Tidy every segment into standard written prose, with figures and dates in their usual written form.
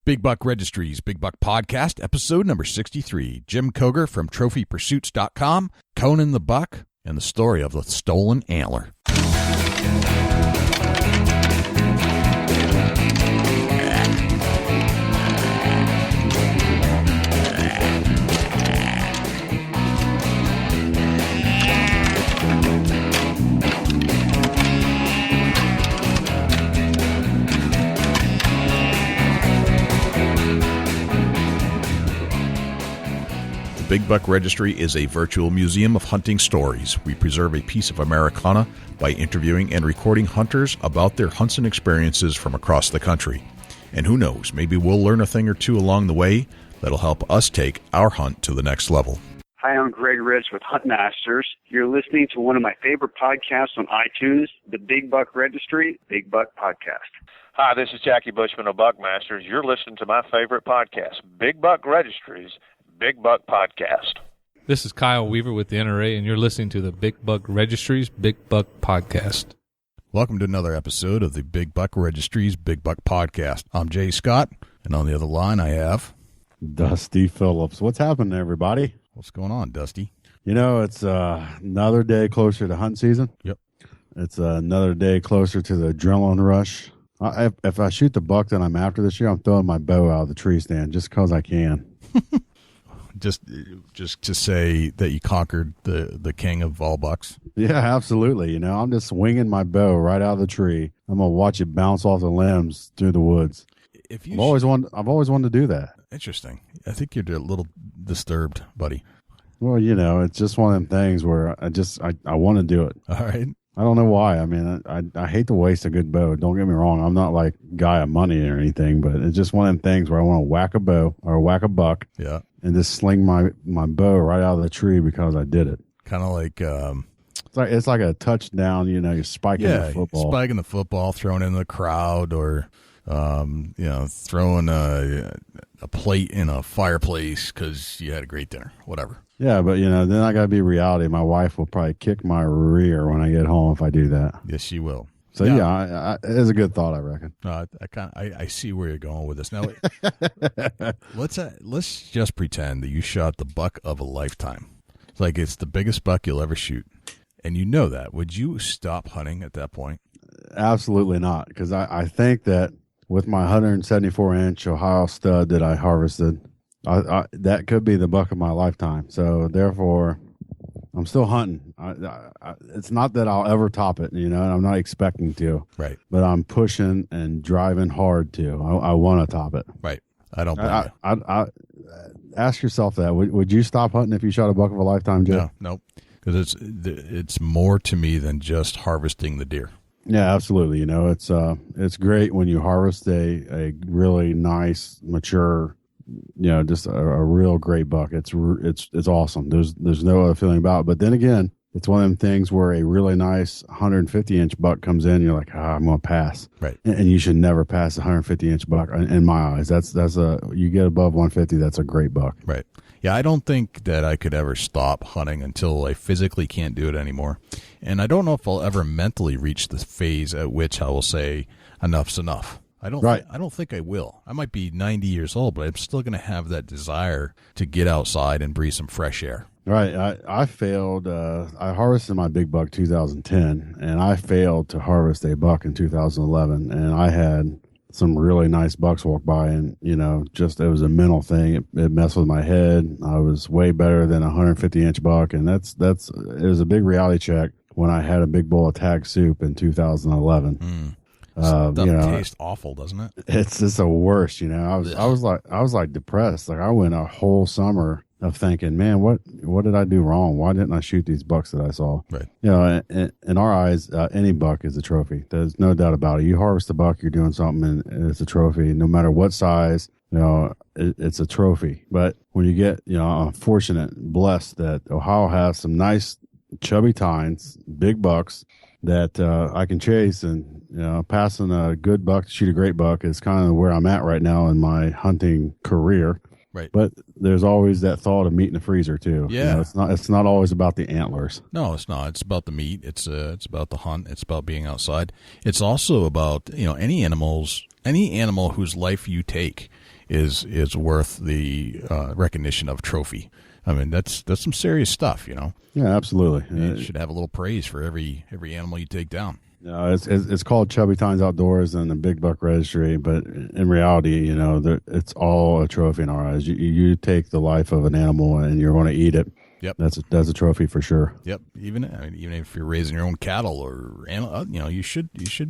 Big Buck Registries, Big Buck Podcast, episode number 63. Jim COGAR from TrophyPursuits.com, Conan the Buck, and the story of the stolen antler. Big Buck Registry is a virtual museum of hunting stories. We preserve a piece of Americana by interviewing and recording hunters about their hunts and experiences from across the country. And who knows, maybe we'll learn a thing or two along the way that'll help us take our hunt to the next level. Hi, I'm Greg Rich with Hunt Masters. You're listening to one of my favorite podcasts on iTunes, the Big Buck Registry, Big Buck Podcast. Hi, this is Jackie Bushman of Buckmasters. You're listening to my favorite podcast, Big Buck Registries, Big Buck Podcast. This is Kyle Weaver with the NRA, and you're listening to the Big Buck Registries Big Buck Podcast. Welcome to another episode of the Big Buck Registries Big Buck Podcast. I'm Jay Scott, and on the other line I have Dusty Phillips. What's happening, everybody? What's going on, Dusty? You know, it's another day closer to hunt season. Yep. It's another day closer to the adrenaline rush. If I shoot the buck that I'm after this year, I'm throwing my bow out of the tree stand just because I can. Just to say that you conquered the king of all bucks. Yeah, absolutely. You know, I'm just swinging my bow right out of the tree. I'm gonna watch it bounce off the limbs through the woods. I've always wanted to do that. Interesting. I think you're a little disturbed, buddy. Well, you know, it's just one of them things where I want to do it. All right. I don't know why. I mean, I hate to waste a good bow. Don't get me wrong. I'm not like a guy of money or anything, but it's just one of them things where I want to whack a bow or whack a buck. Yeah. And just sling my bow right out of the tree because I did it. Kind of like it's like a touchdown. You know, you're spiking the football. Spiking the football, throwing in the crowd, or throwing a plate in a fireplace because you had a great dinner. Whatever. Yeah, but you know, then I got to be reality. My wife will probably kick my rear when I get home if I do that. Yes, she will. So yeah, it's a good thought, I reckon. I see where you're going with this. Now, let's just pretend that you shot the buck of a lifetime. It's like it's the biggest buck you'll ever shoot, and you know that. Would you stop hunting at that point? Absolutely not, because I think that with my 174-inch Ohio stud that I harvested, that could be the buck of my lifetime. So therefore, I'm still hunting. It's not that I'll ever top it, you know, and I'm not expecting to. Right. But I'm pushing and driving hard to. I want to top it. Right. I don't blame you. Ask yourself that. Would you stop hunting if you shot a buck of a lifetime, Joe? No. Because it's more to me than just harvesting the deer. Yeah, absolutely. You know, it's great when you harvest a really nice, mature, you know, just a real great buck. It's awesome. There's no other feeling about it. But then again, it's one of them things where a really nice 150-inch buck comes in, you're like, I'm going to pass. Right. And you should never pass a 150-inch buck in my eyes. You get above 150, that's a great buck. Right. Yeah, I don't think that I could ever stop hunting until I physically can't do it anymore. And I don't know if I'll ever mentally reach the phase at which I will say enough's enough. I don't think I will. I might be 90 years old, but I'm still going to have that desire to get outside and breathe some fresh air. Right. I failed. I harvested my big buck 2010, and I failed to harvest a buck in 2011. And I had some really nice bucks walk by, and, you know, just it was a mental thing. It messed with my head. I was way better than a 150-inch buck, and it was a big reality check when I had a big bowl of tag soup in 2011. Stuff tastes awful, doesn't it? It's just the worst, you know. I was like depressed. Like I went a whole summer of thinking, man, what did I do wrong? Why didn't I shoot these bucks that I saw? Right. You know, in our eyes, any buck is a trophy. There's no doubt about it. You harvest a buck, you're doing something, and it's a trophy. No matter what size, you know, it's a trophy. But when you get, you know, I'm fortunate, blessed that Ohio has some nice chubby tines, big bucks that I can chase, and you know, passing a good buck to shoot a great buck is kind of where I'm at right now in my hunting career. Right. But there's always that thought of meat in the freezer too. Yeah. You know, it's not always about the antlers. No, it's not. It's about the meat. It's about the hunt. It's about being outside. It's also about, you know, any animal whose life you take is worth the recognition of trophy. I mean, that's some serious stuff, you know. Yeah, absolutely. You should have a little praise for every animal you take down. No, it's called Chubby Tines Outdoors and the Big Buck Registry, but in reality, you know, it's all a trophy in our eyes. You take the life of an animal and you're going to eat it. Yep, that's a trophy for sure. Yep, even if you're raising your own cattle or animal, you know, you should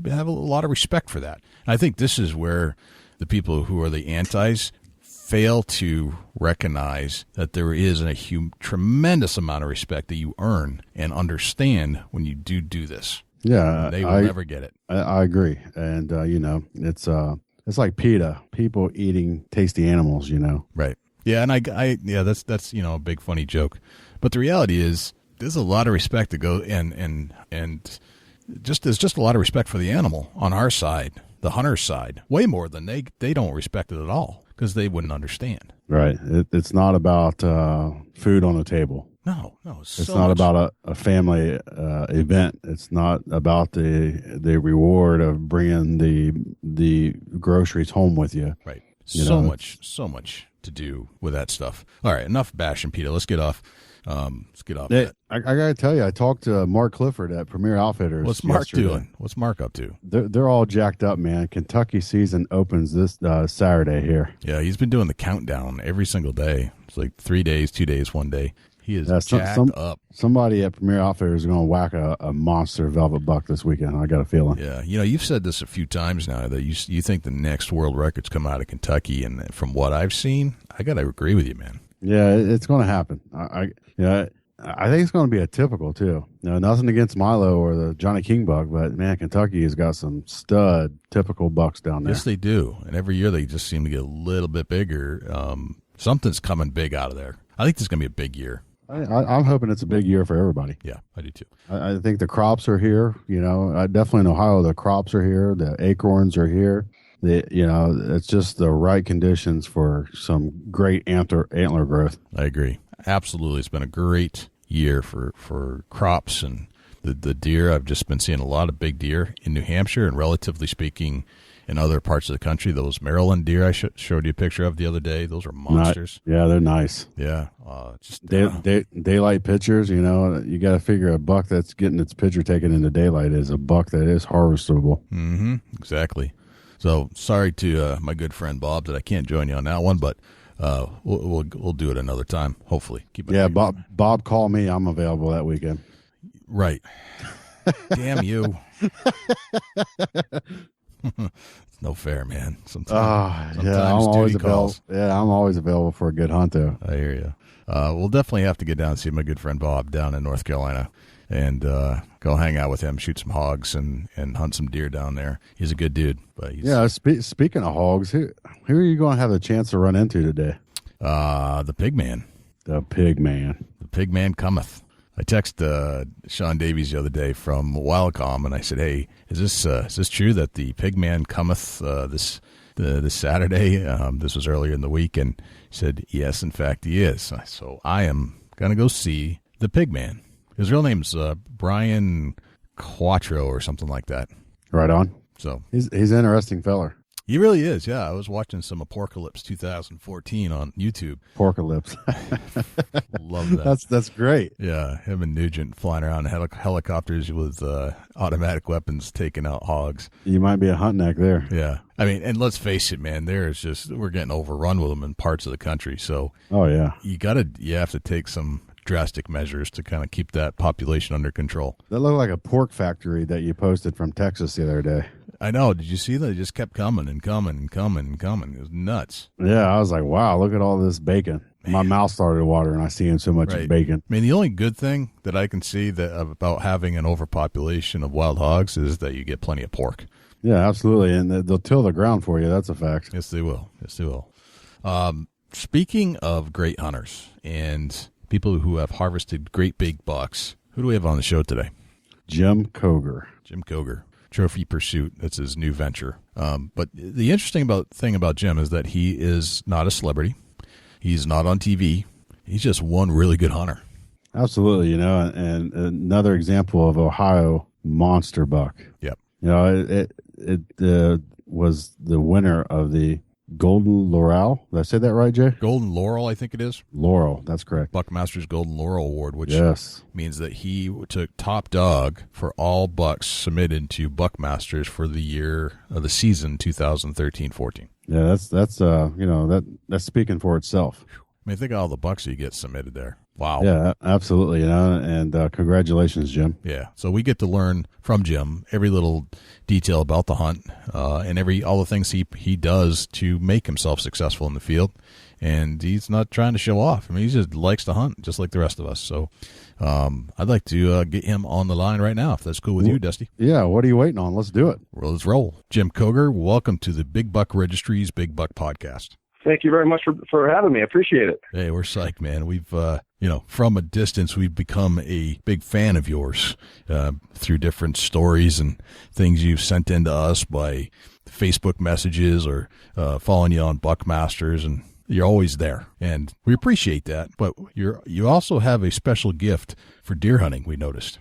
have a lot of respect for that. And I think this is where the people who are the antis fail to recognize that there is a tremendous amount of respect that you earn and understand when you do this. Yeah, they will never get it. I agree, and you know, it's like PETA, people eating tasty animals. You know, right? Yeah, and that's you know, a big funny joke, but the reality is there's a lot of respect to go and there's just a lot of respect for the animal on our side, the hunter's side, way more than they don't respect it at all because they wouldn't understand. Right. It's not about food on the table. No, it's not about a family event. It's not about the reward of bringing the groceries home with you. Right. So much to do with that stuff. All right, enough bashing PETA. Let's get off. That. I gotta tell you, I talked to Mark Clifford at Premier Outfitters. What's Mark doing? What's Mark up to? They're all jacked up, man. Kentucky season opens this Saturday here. Yeah, he's been doing the countdown every single day. It's like 3 days, 2 days, 1 day. He is jacked up. Somebody at Premier Outfitters is going to whack a monster velvet buck this weekend. I got a feeling. Yeah, you know, you've said this a few times now that you think the next world records come out of Kentucky, and from what I've seen, I got to agree with you, man. Yeah, it's going to happen. I think it's going to be a typical too. You know, nothing against Milo or the Johnny King buck, but man, Kentucky has got some stud typical bucks down there. Yes, they do, and every year they just seem to get a little bit bigger. Something's coming big out of there. I think this is going to be a big year. I'm hoping it's a big year for everybody. Yeah, I do too. I think the crops are here. You know, definitely in Ohio, the crops are here. The acorns are here. It's just the right conditions for some great antler growth. I agree. Absolutely. It's been a great year for crops and the deer. I've just been seeing a lot of big deer in New Hampshire and relatively speaking in other parts of the country. Those Maryland deer I showed you a picture of the other day, those are monsters. Yeah, they're nice. Yeah. Daylight pictures, you know, you got to figure a buck that's getting its picture taken in the daylight is a buck that is harvestable. Mm-hmm. Exactly. So sorry to my good friend Bob that I can't join you on that one, but we'll do it another time, hopefully. Bob, call me. I'm available that weekend. Right. Damn you. It's no fair, man. Sometimes I'm always available. Yeah, I'm always available for a good hunt, though. I hear you. We'll definitely have to get down and see my good friend Bob down in North Carolina and go hang out with him, shoot some hogs, and hunt some deer down there. He's a good dude. But speaking of hogs, who are you going to have a chance to run into today? The pig man. The pig man. The pig man cometh. I texted Sean Davies the other day from Wildcom, and I said, "Hey, is this true that the pig man cometh this Saturday?" This was earlier in the week, and he said, "Yes, in fact, he is." So I am gonna go see the pig man. His real name's Brian Quattro or something like that. Right on. So he's an interesting feller. He really is, yeah. I was watching some Apocalypse 2014 on YouTube. Apocalypse. Love that. That's great. Yeah, him and Nugent flying around in helicopters with automatic weapons taking out hogs. You might be a hunt neck there. Yeah. I mean, and let's face it, man, we're getting overrun with them in parts of the country. So oh yeah, you have to take some drastic measures to kind of keep that population under control. That looked like a pork factory that you posted from Texas the other day. I know. Did you see that? It just kept coming and coming and coming and coming. It was nuts. Yeah, I was like, wow, look at all this bacon. Man. My mouth started watering. I see so much bacon. I mean, the only good thing that I can see about having an overpopulation of wild hogs is that you get plenty of pork. Yeah, absolutely. And they'll till the ground for you. That's a fact. Yes, they will. Yes, they will. Speaking of great hunters and people who have harvested great big bucks, who do we have on the show today? Jim COGAR. Jim COGAR. Trophy Pursuit. That's his new venture. But the interesting thing about Jim is that he is not a celebrity. He's not on TV. He's just one really good hunter. Absolutely, and another example of Ohio monster buck. Yep. It was the winner of the Golden Laurel. Did I say that right, Jay? Golden Laurel, I think it is. Laurel, that's correct. Buckmaster's Golden Laurel Award, which yes. means that he took top dog for all bucks submitted to Buckmasters for the year of the season 2013-14. Yeah, that's speaking for itself. I mean, think of all the bucks you get submitted there. Wow. Yeah, absolutely. And congratulations, Jim. Yeah. So we get to learn from Jim every little detail about the hunt, and all the things he does to make himself successful in the field. And he's not trying to show off. I mean, he just likes to hunt, just like the rest of us. So I'd like to get him on the line right now, if that's cool with you, Dusty. Yeah. What are you waiting on? Let's do it. Well, let's roll. Jim COGAR, welcome to the Big Buck Registry's Big Buck Podcast. Thank you very much for having me. I appreciate it. Hey, we're psyched, man. We've, from a distance, we've become a big fan of yours through different stories and things you've sent in to us by Facebook messages or following you on Buckmasters, and you're always there. And we appreciate that. But you also have a special gift for deer hunting, we noticed.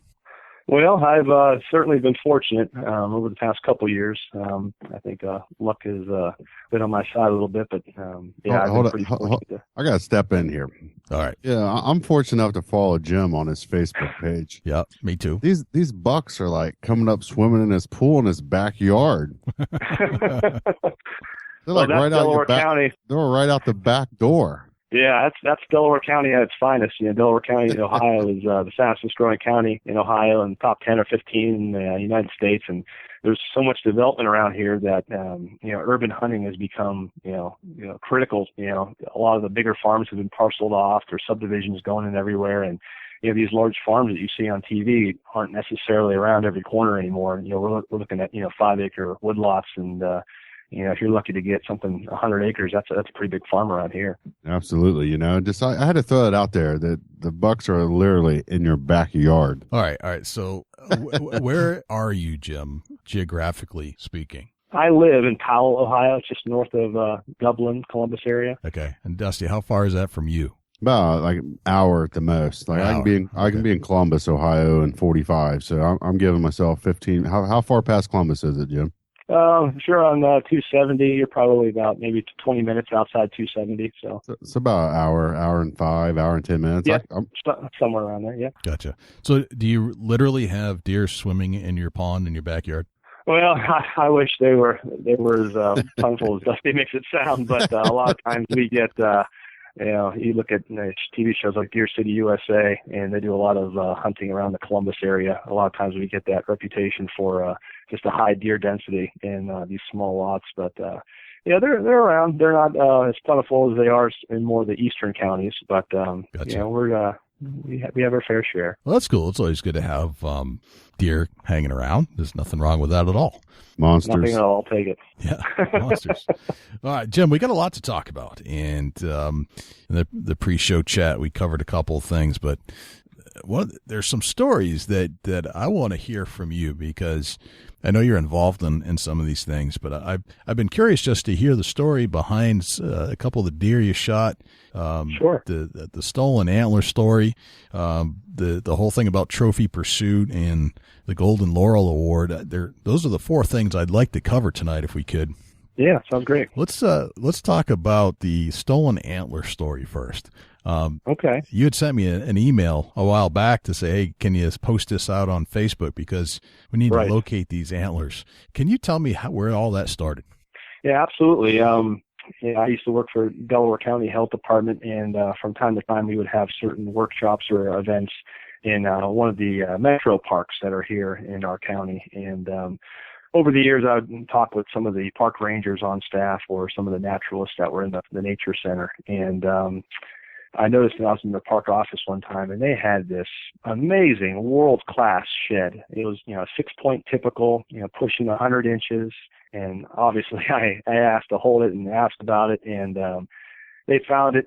Well, I've certainly been fortunate over the past couple of years. I think luck has been on my side a little bit, but I've been pretty fortunate. I got to step in here. All right. Yeah, I'm fortunate enough to follow Jim on his Facebook page. Yeah, me too. These bucks are like coming up swimming in his pool in his backyard. They're like right out your back. They're right out the back door. Yeah, that's Delaware County at its finest. Delaware County in Ohio is the fastest growing county in Ohio and top 10 or 15 in the United States. And there's so much development around here that, urban hunting has become, critical. A lot of the bigger farms have been parceled off. There's subdivisions going in everywhere. And, these large farms that you see on TV aren't necessarily around every corner anymore. We're looking at, 5-acre woodlots and, if you're lucky to get something 100 acres, that's a pretty big farm around here. Absolutely. I had to throw it out there that the bucks are literally in your backyard. All right. So where are you, Jim, geographically speaking? I live in Powell, Ohio, just north of Dublin, Columbus area. Okay. And Dusty, how far is that from you? About like an hour at the most. Like I can be in Columbus, Ohio in 45. So I'm giving myself 15. How far past Columbus is it, Jim? Sure, on 270, you're probably about maybe 20 minutes outside 270. So it's about an hour and 5, hour and 10 minutes. Yeah, somewhere around there, yeah. Gotcha. So do you literally have deer swimming in your pond in your backyard? Well, I wish they were as punful as Dusty makes it sound, but a lot of times we get, you look at TV shows like Deer City, USA, and they do a lot of hunting around the Columbus area. A lot of times we get that reputation for just a high deer density in these small lots. But, they're around. They're not as plentiful as they are in more of the eastern counties, but, gotcha. We have our fair share. Well, that's cool. It's always good to have deer hanging around. There's nothing wrong with that at all. Monsters. Nothing at all. I'll take it. Yeah, monsters. All right, Jim, we got a lot to talk about. And in the pre-show chat, we covered a couple of things, but there's some stories that I want to hear from you, because I know you're involved in some of these things, but I've been curious just to hear the story behind a couple of the deer you shot. Sure. The stolen antler story, the whole thing about trophy pursuit and the Golden Laurel Award. Those are the four things I'd like to cover tonight, if we could. Yeah, sounds great. Let's talk about the stolen antler story first. Okay. You had sent me an email a while back to say, hey, can you post this out on Facebook, because we need to locate these antlers. Can you tell me where all that started? Yeah, absolutely. I used to work for Delaware County Health Department, and from time to time we would have certain workshops or events in one of the metro parks that are here in our county. And over the years, I would talk with some of the park rangers on staff or some of the naturalists that were in the nature center. And I noticed that I was in the park office one time, and they had this amazing world-class shed. It was, 6-point typical, pushing 100 inches. And obviously I asked to hold it and asked about it. And they found it,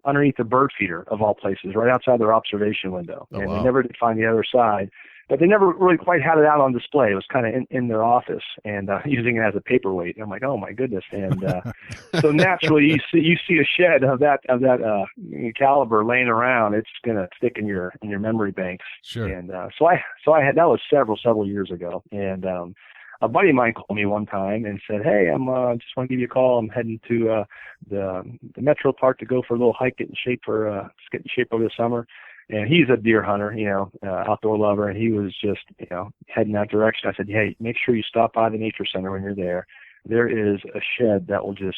underneath the bird feeder of all places, right outside their observation window. Oh, and wow. They never did find the other side. But they never really quite had it out on display. It was kind of in their office and using it as a paperweight. And I'm like, oh my goodness! And so naturally, you see a shed of that caliber laying around. It's gonna stick in your memory banks. Sure. And so I had, that was several years ago, and a buddy of mine called me one time and said, "Hey, I'm just want to give you a call. I'm heading to the Metro Park to go for a little hike, get in shape over the summer." And he's a deer hunter, outdoor lover, and he was just, heading that direction. I said, "Hey, make sure you stop by the nature center when you're there. There is a shed that will just,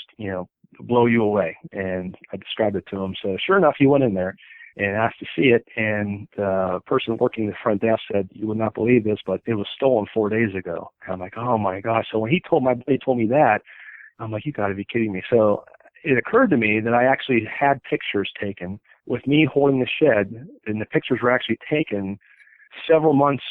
blow you away." And I described it to him. So sure enough, he went in there and asked to see it. And the person working the front desk said, "You would not believe this, but it was stolen 4 days ago." And I'm like, "Oh my gosh." So when my buddy told me that, I'm like, "You got to be kidding me." So it occurred to me that I actually had pictures taken with me holding the shed, and the pictures were actually taken several months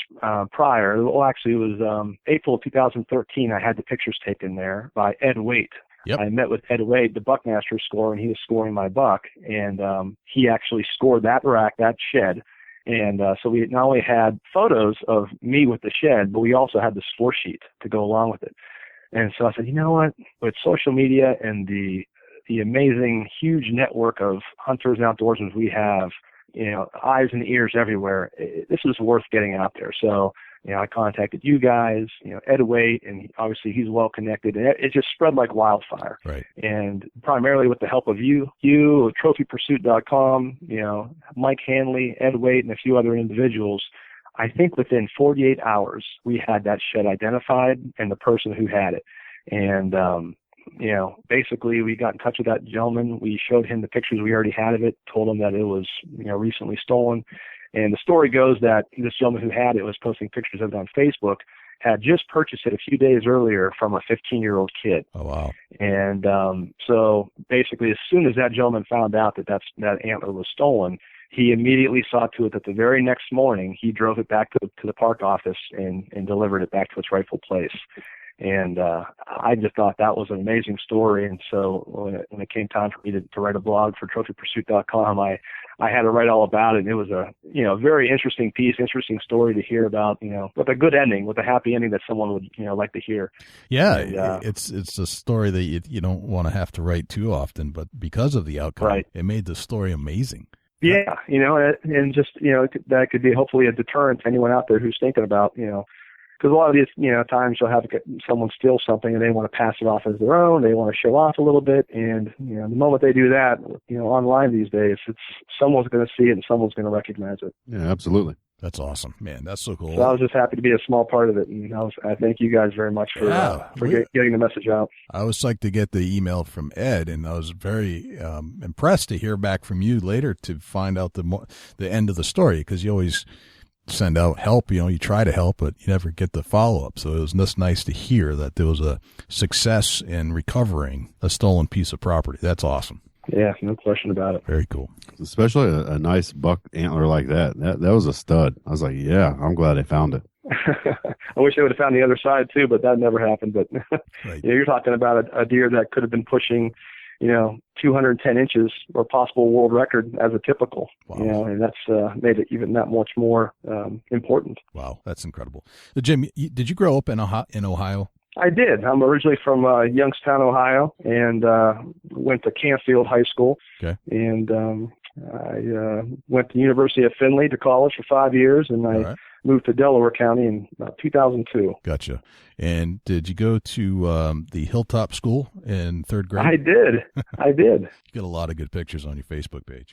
prior. Well, actually, it was April of 2013. I had the pictures taken there by Ed Waite. Yep. I met with Ed Waite, the Buckmaster scorer, and he was scoring my buck. And he actually scored that rack, that shed. And so we not only had photos of me with the shed, but we also had the score sheet to go along with it. And so I said, you know what? With social media and the amazing, huge network of hunters and outdoorsmen we have, eyes and ears everywhere, this is worth getting out there. So, I contacted you guys, Ed Waite, and obviously he's well connected, and it just spread like wildfire. Right. And primarily with the help of you, trophypursuit.com, Mike Hanley, Ed Waite, and a few other individuals, I think within 48 hours we had that shed identified and the person who had it. And, basically we got in touch with that gentleman. We showed him the pictures we already had of it, told him that it was, recently stolen. And the story goes that this gentleman who had it was posting pictures of it on Facebook, had just purchased it a few days earlier from a 15-year-old kid. Oh, wow. And so basically as soon as that gentleman found out that antler was stolen, he immediately saw to it that the very next morning he drove it back to the park office and delivered it back to its rightful place. And I just thought that was an amazing story. And so when it came time for me to write a blog for trophypursuit.com, I had to write all about it. And it was a very interesting piece, interesting story to hear about, with a good ending, with a happy ending that someone would like to hear. Yeah, and, it's a story that you don't want to have to write too often, but because of the outcome, right, it made the story amazing. Yeah, and just that could be hopefully a deterrent to anyone out there who's thinking about because a lot of these, times you'll have someone steal something and they want to pass it off as their own. They want to show off a little bit. And, the moment they do that, online these days, someone's going to see it and someone's going to recognize it. Yeah, absolutely. That's awesome, man. That's so cool. So I was just happy to be a small part of it. And I thank you guys very much for getting the message out. I was psyched to get the email from Ed, and I was very impressed to hear back from you later to find out the end of the story, because you always send out help, you try to help, but you never get the follow-up. So it was just nice to hear that there was a success in recovering a stolen piece of property. That's awesome. Yeah, no question about it. Very cool. Especially a nice buck antler like that. That was a stud. I was like, yeah, I'm glad they found it. I wish they would have found the other side too, but that never happened. But right. You're talking about a deer that could have been pushing 210 inches or possible world record as a typical, wow. And that's made it even that much more important. Wow, that's incredible. Jim, did you grow up in Ohio? I did. I'm originally from Youngstown, Ohio, and went to Canfield High School. Okay. And I went to the University of Findlay to college for 5 years, and I moved to Delaware County in 2002. Gotcha. And did you go to the Hilltop School in third grade? I did. You got a lot of good pictures on your Facebook page.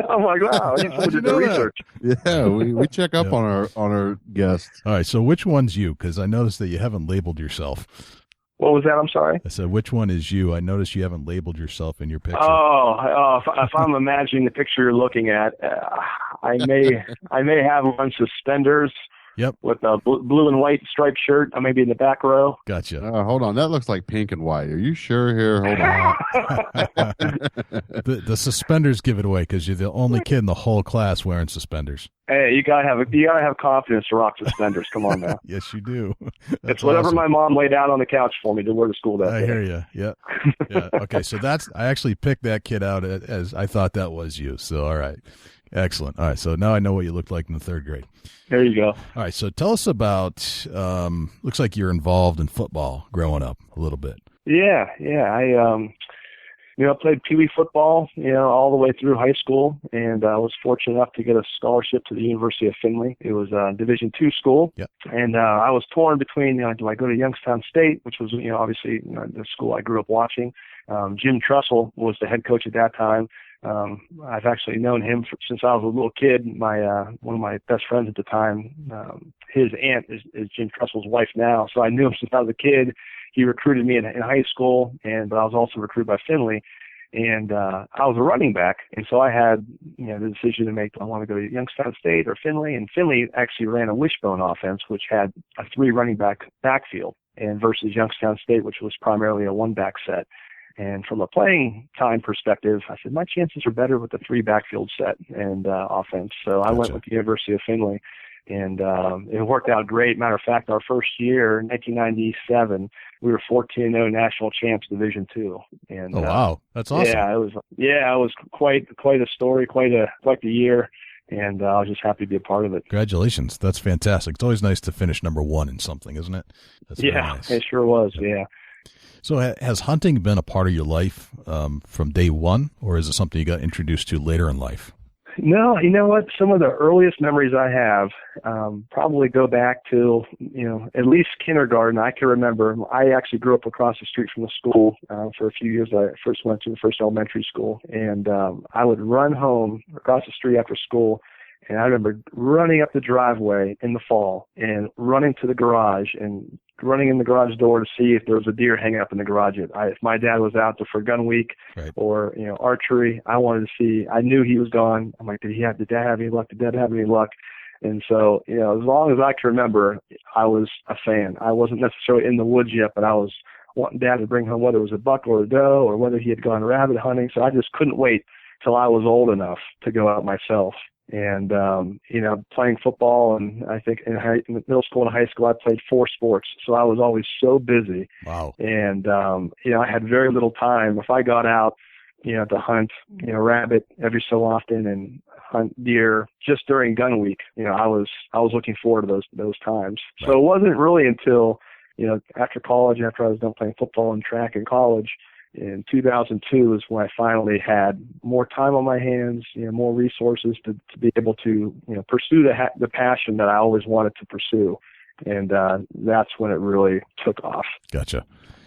I'm like, wow, you did the research. Yeah, we check up on our guests. All right, so which one's you? Because I noticed that you haven't labeled yourself. What was that? I'm sorry. I said, which one is you? I noticed you haven't labeled yourself in your picture. If I'm imagining the picture you're looking at, I may have on suspenders. Yep. With a blue and white striped shirt. I may be in the back row. Gotcha. Hold on. That looks like pink and white. Are you sure here? Hold on. The suspenders give it away because you're the only kid in the whole class wearing suspenders. Hey, you gotta have confidence to rock suspenders. Come on now. Yes, you do. It's whatever my mom laid out on the couch for me to wear to school that day. I hear you. Yeah. Yeah. Okay. So I actually picked that kid out as I thought that was you. So, all right. Excellent. All right. So now I know what you looked like in the third grade. There you go. All right. So tell us about, looks like you're involved in football growing up a little bit. Yeah. I played Pee Wee football, all the way through high school, and I was fortunate enough to get a scholarship to the University of Findlay. It was a Division II school, Yep. And I was torn between, do I go to Youngstown State, which was, obviously the school I grew up watching. Jim Trussell was the head coach at that time. I've actually known him since I was a little kid. One of my best friends at the time, his aunt is Jim Trussell's wife now, so I knew him since I was a kid. He recruited me in high school, but I was also recruited by Findlay, and I was a running back, and so I had the decision to make: do I want to go to Youngstown State or Findlay? And Findlay actually ran a wishbone offense, which had a 3 running back backfield, and versus Youngstown State, which was primarily a 1-back set. And from a playing time perspective, I said my chances are better with the 3 backfield set and offense. So I went with the University of Findlay, and it worked out great. Matter of fact, our first year, 1997, we were 14-0 national champs, Division II. And wow, that's awesome. Yeah, it was quite a story, quite the year. And I was just happy to be a part of it. Congratulations. That's fantastic. It's always nice to finish number 1 in something, isn't it? That's nice. It sure was, yeah. So has hunting been a part of your life from day one, or is it something you got introduced to later in life? No, you know what? Some of the earliest memories I have probably go back to, at least kindergarten. I can remember I actually grew up across the street from the school for a few years. I first went to the first elementary school, and I would run home across the street after school. And I remember running up the driveway in the fall and running to the garage and running in the garage door to see if there was a deer hanging up in the garage. If my dad was out there for gun week or, archery, I wanted to see. I knew he was gone. I'm like, did dad have any luck? Did dad have any luck? And so, as long as I can remember, I was a fan. I wasn't necessarily in the woods yet, but I was wanting dad to bring home whether it was a buck or a doe or whether he had gone rabbit hunting. So I just couldn't wait till I was old enough to go out myself. And, playing football, and I think in middle school and high school, I played 4 sports. So I was always so busy. Wow. And, I had very little time. If I got out, to hunt, rabbit every so often and hunt deer just during gun week, I was looking forward to those times. So it wasn't really until, after college, after I was done playing football and track in college, in 2002 is when I finally had more time on my hands, more resources to be able to, pursue the passion that I always wanted to pursue. And that's when it really took off. Gotcha.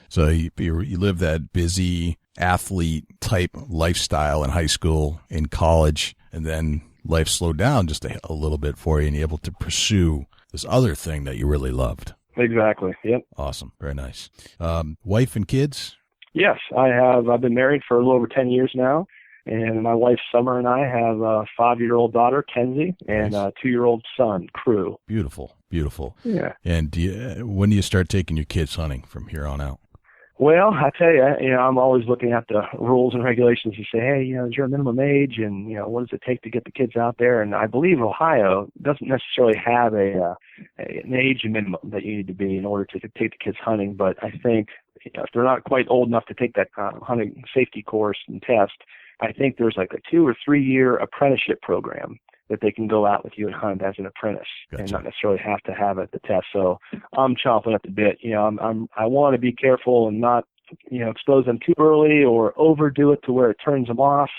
So you live that busy athlete type lifestyle in high school, in college, and then life slowed down just a little bit for you, and you're able to pursue this other thing that you really loved. Exactly. Yep. Awesome. Very nice. Wife and kids? Yes, I have. I've been married for a little over 10 years now, and my wife Summer and I have a 5-year-old daughter, Kenzie, and a 2-year-old son, Crew. Beautiful, beautiful. Yeah. And when do you start taking your kids hunting from here on out? Well, I tell you, I'm always looking at the rules and regulations to say, hey, is there a minimum age, and what does it take to get the kids out there? And I believe Ohio doesn't necessarily have an age minimum that you need to be in order to take the kids hunting, but I think if they're not quite old enough to take that hunting safety course and test, I think there's like a 2 or 3 year apprenticeship program that they can go out with you and hunt as an apprentice. Gotcha. And not necessarily have to have it the test. So I'm chomping at the bit. I want to be careful and not, expose them too early or overdo it to where it turns them off.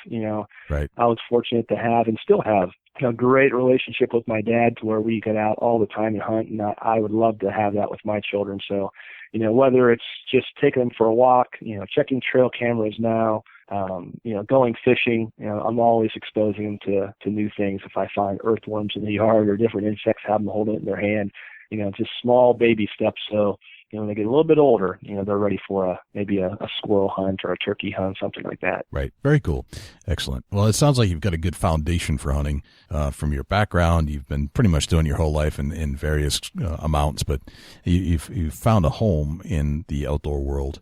Right. I was fortunate to have and still have a great relationship with my dad to where we get out all the time and hunt. And I would love to have that with my children. So, whether it's just taking them for a walk, checking trail cameras now, going fishing, I'm always exposing them to new things. If I find earthworms in the yard or different insects, have them hold it in their hand, just small baby steps. So, when they get a little bit older, they're ready for maybe a squirrel hunt or a turkey hunt, something like that. Right. Very cool. Excellent. Well, it sounds like you've got a good foundation for hunting from your background. You've been pretty much doing your whole life in various amounts, but you've found a home in the outdoor world.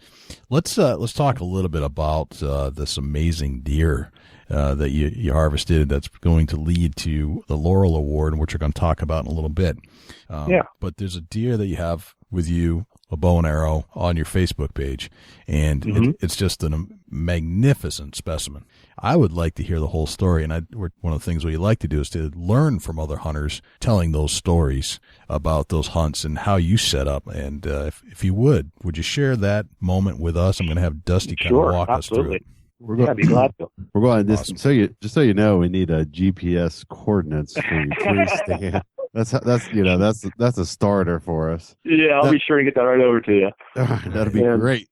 Let's talk a little bit about this amazing deer that you harvested that's going to lead to the Laurel Award, which we're going to talk about in a little bit. But there's a deer that you have with you, a bow and arrow, on your Facebook page, and it's just a magnificent specimen. I would like to hear the whole story, and one of the things we like to do is to learn from other hunters telling those stories about those hunts and how you set up. And if you would you share that moment with us? I'm going to have Dusty kind of walk us through it. I'd be glad to. We're going to awesome. Just so you know, we need a GPS coordinates for your tree stand. That's a starter for us. Yeah, I'll be sure to get that right over to you. That'd be great.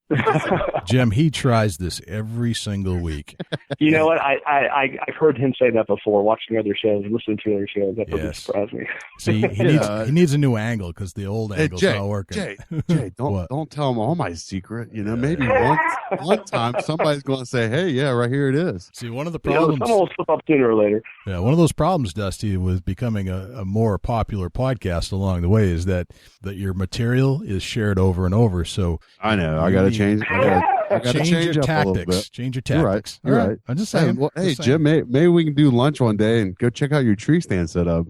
Jim, he tries this every single week. You know what? I've heard him say that before, watching other shows, listening to other shows. That doesn't surprise me. See, he needs a new angle because the old angle's not working. Jay, don't tell him all my secret. Maybe one time somebody's going to say, "Hey, yeah, right here it is." See, one of the problems. Someone will slip up sooner or later. Yeah, one of those problems, Dusty, with becoming a more popular podcast along the way is that your material is shared over and over. So I know I got to change. I got to change your up tactics. a little bit. Change your tactics. You're right. I'm just saying. Hey, Jim, maybe we can do lunch one day and go check out your tree stand setup.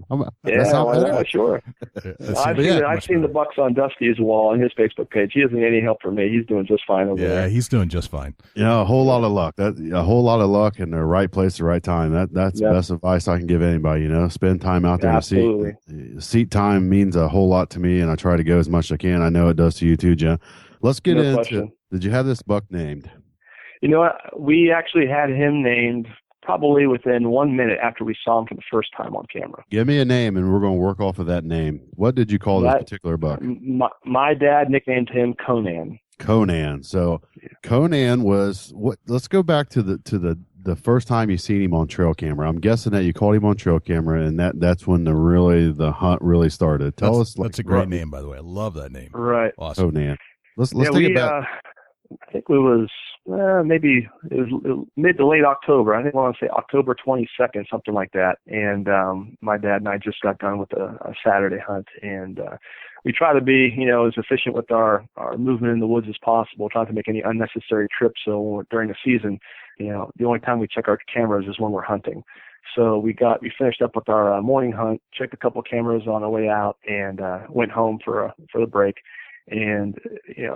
Sure. I've seen the bucks on Dusty's wall on his Facebook page. He doesn't need any help from me. He's doing just fine over there. Yeah, he's doing just fine. A whole lot of luck. A whole lot of luck in the right place, the right time. That's the best advice I can give anybody. Spend time out there in the seat. Seat time means a whole lot to me, and I try to go as much as I can. I know it does to you too, Jim. Let's get into question. Did you have this buck named? You know what? We actually had him named probably within 1 minute after we saw him for the first time on camera. Give me a name, and we're going to work off of that name. What did you call this particular buck? My dad nicknamed him Conan. Conan. So Conan was what? Let's go back to the first time you seen him on trail camera. I'm guessing that you called him on trail camera, and that's when the hunt really started. Tell us. That's a great name, by the way. I love that name. Right. Awesome. Conan. Let's think about. I think it was maybe it was mid to late October. I think I want to say October 22nd, something like that. And my dad and I just got done with a Saturday hunt, and we try to be, as efficient with our movement in the woods as possible, trying to make any unnecessary trips. So during the season, the only time we check our cameras is when we're hunting. So we finished up with our morning hunt, checked a couple cameras on our way out, and went home for the break. And,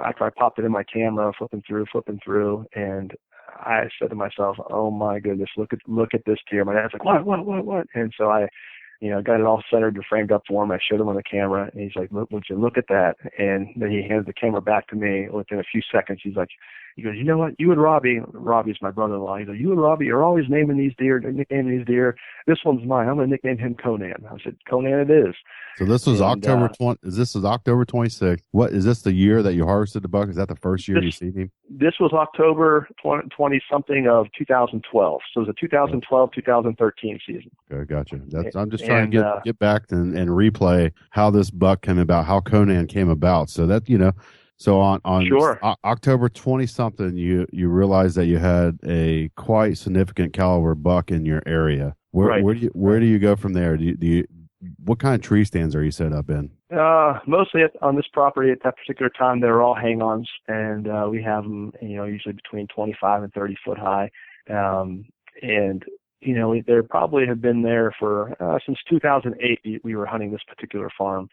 after I popped it in my camera, flipping through, and I said to myself, "Oh my goodness, look at this deer." My dad's like, "What?" And so I, got it all centered and framed up for him. I showed him on the camera, and he's like, "Would you look at that?" And then he handed the camera back to me. Within a few seconds, he goes, "You know what? You and Robbie's my brother-in-law. He goes, you and Robbie are always nicknaming these deer. This one's mine. I'm going to nickname him Conan." I said, "Conan it is." So this was October 20. This is October 26th. What is this? The year that you harvested the buck? Is that the first year you seen him? This was October 20 something of 2012. So it was a 2012-2013 season. Okay, gotcha. I'm just trying to get back and replay how this buck came about, how Conan came about. So that So on October 20-something, you realized that you had a quite significant caliber buck in your area. Where do you go from there? Do you what kind of tree stands are you set up in? Mostly on this property at that particular time, they were all hang-ons, and we have them, usually between 25 and 30 foot high. And they probably have been there for since 2008. We were hunting this particular farm.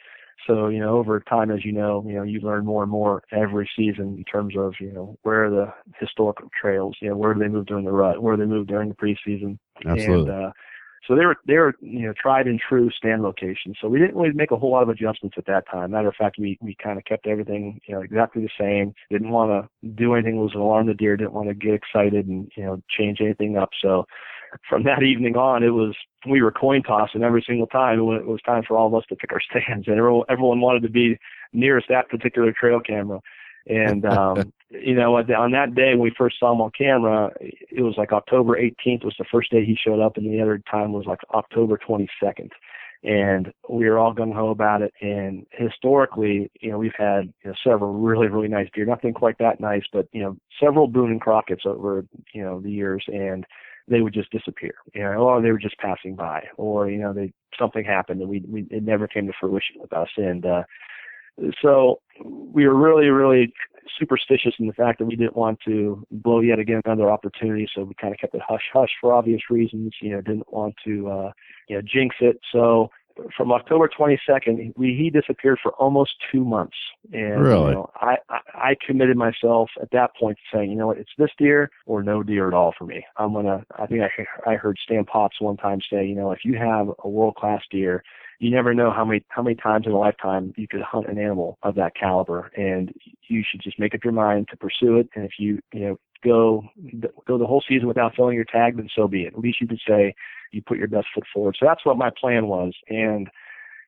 So, over time, as you learn more and more every season in terms of, where are the historical trails, where do they move during the rut, where do they move during the preseason. Absolutely. And, so they were tried and true stand locations. So we didn't really make a whole lot of adjustments at that time. Matter of fact, we kind of kept everything, exactly the same. Didn't want to do anything that was an alarm the deer, didn't want to get excited and, change anything up. So from that evening on, we were coin tossing every single time when it was time for all of us to pick our stands, and everyone wanted to be nearest that particular trail camera. And, on that day when we first saw him on camera, it was like October 18th was the first day he showed up, and the other time was like October 22nd. And we were all gung-ho about it. And historically, we've had several really, really nice deer. Nothing quite that nice, but, several Boone and Crockett's over, the years, and they would just disappear, or they were just passing by, or, something happened and it never came to fruition with us. And, so we were really, really superstitious in the fact that we didn't want to blow yet again another opportunity. So we kind of kept it hush-hush for obvious reasons, didn't want to, jinx it. So from October 22nd, he disappeared for almost 2 months. And really? I committed myself at that point to saying, it's this deer or no deer at all for me. I think I heard Stan Potts one time say, if you have a world-class deer, you never know how many times in a lifetime you could hunt an animal of that caliber, and you should just make up your mind to pursue it. And if you go the whole season without filling your tag, then so be it. At least you could say you put your best foot forward. So that's what my plan was. And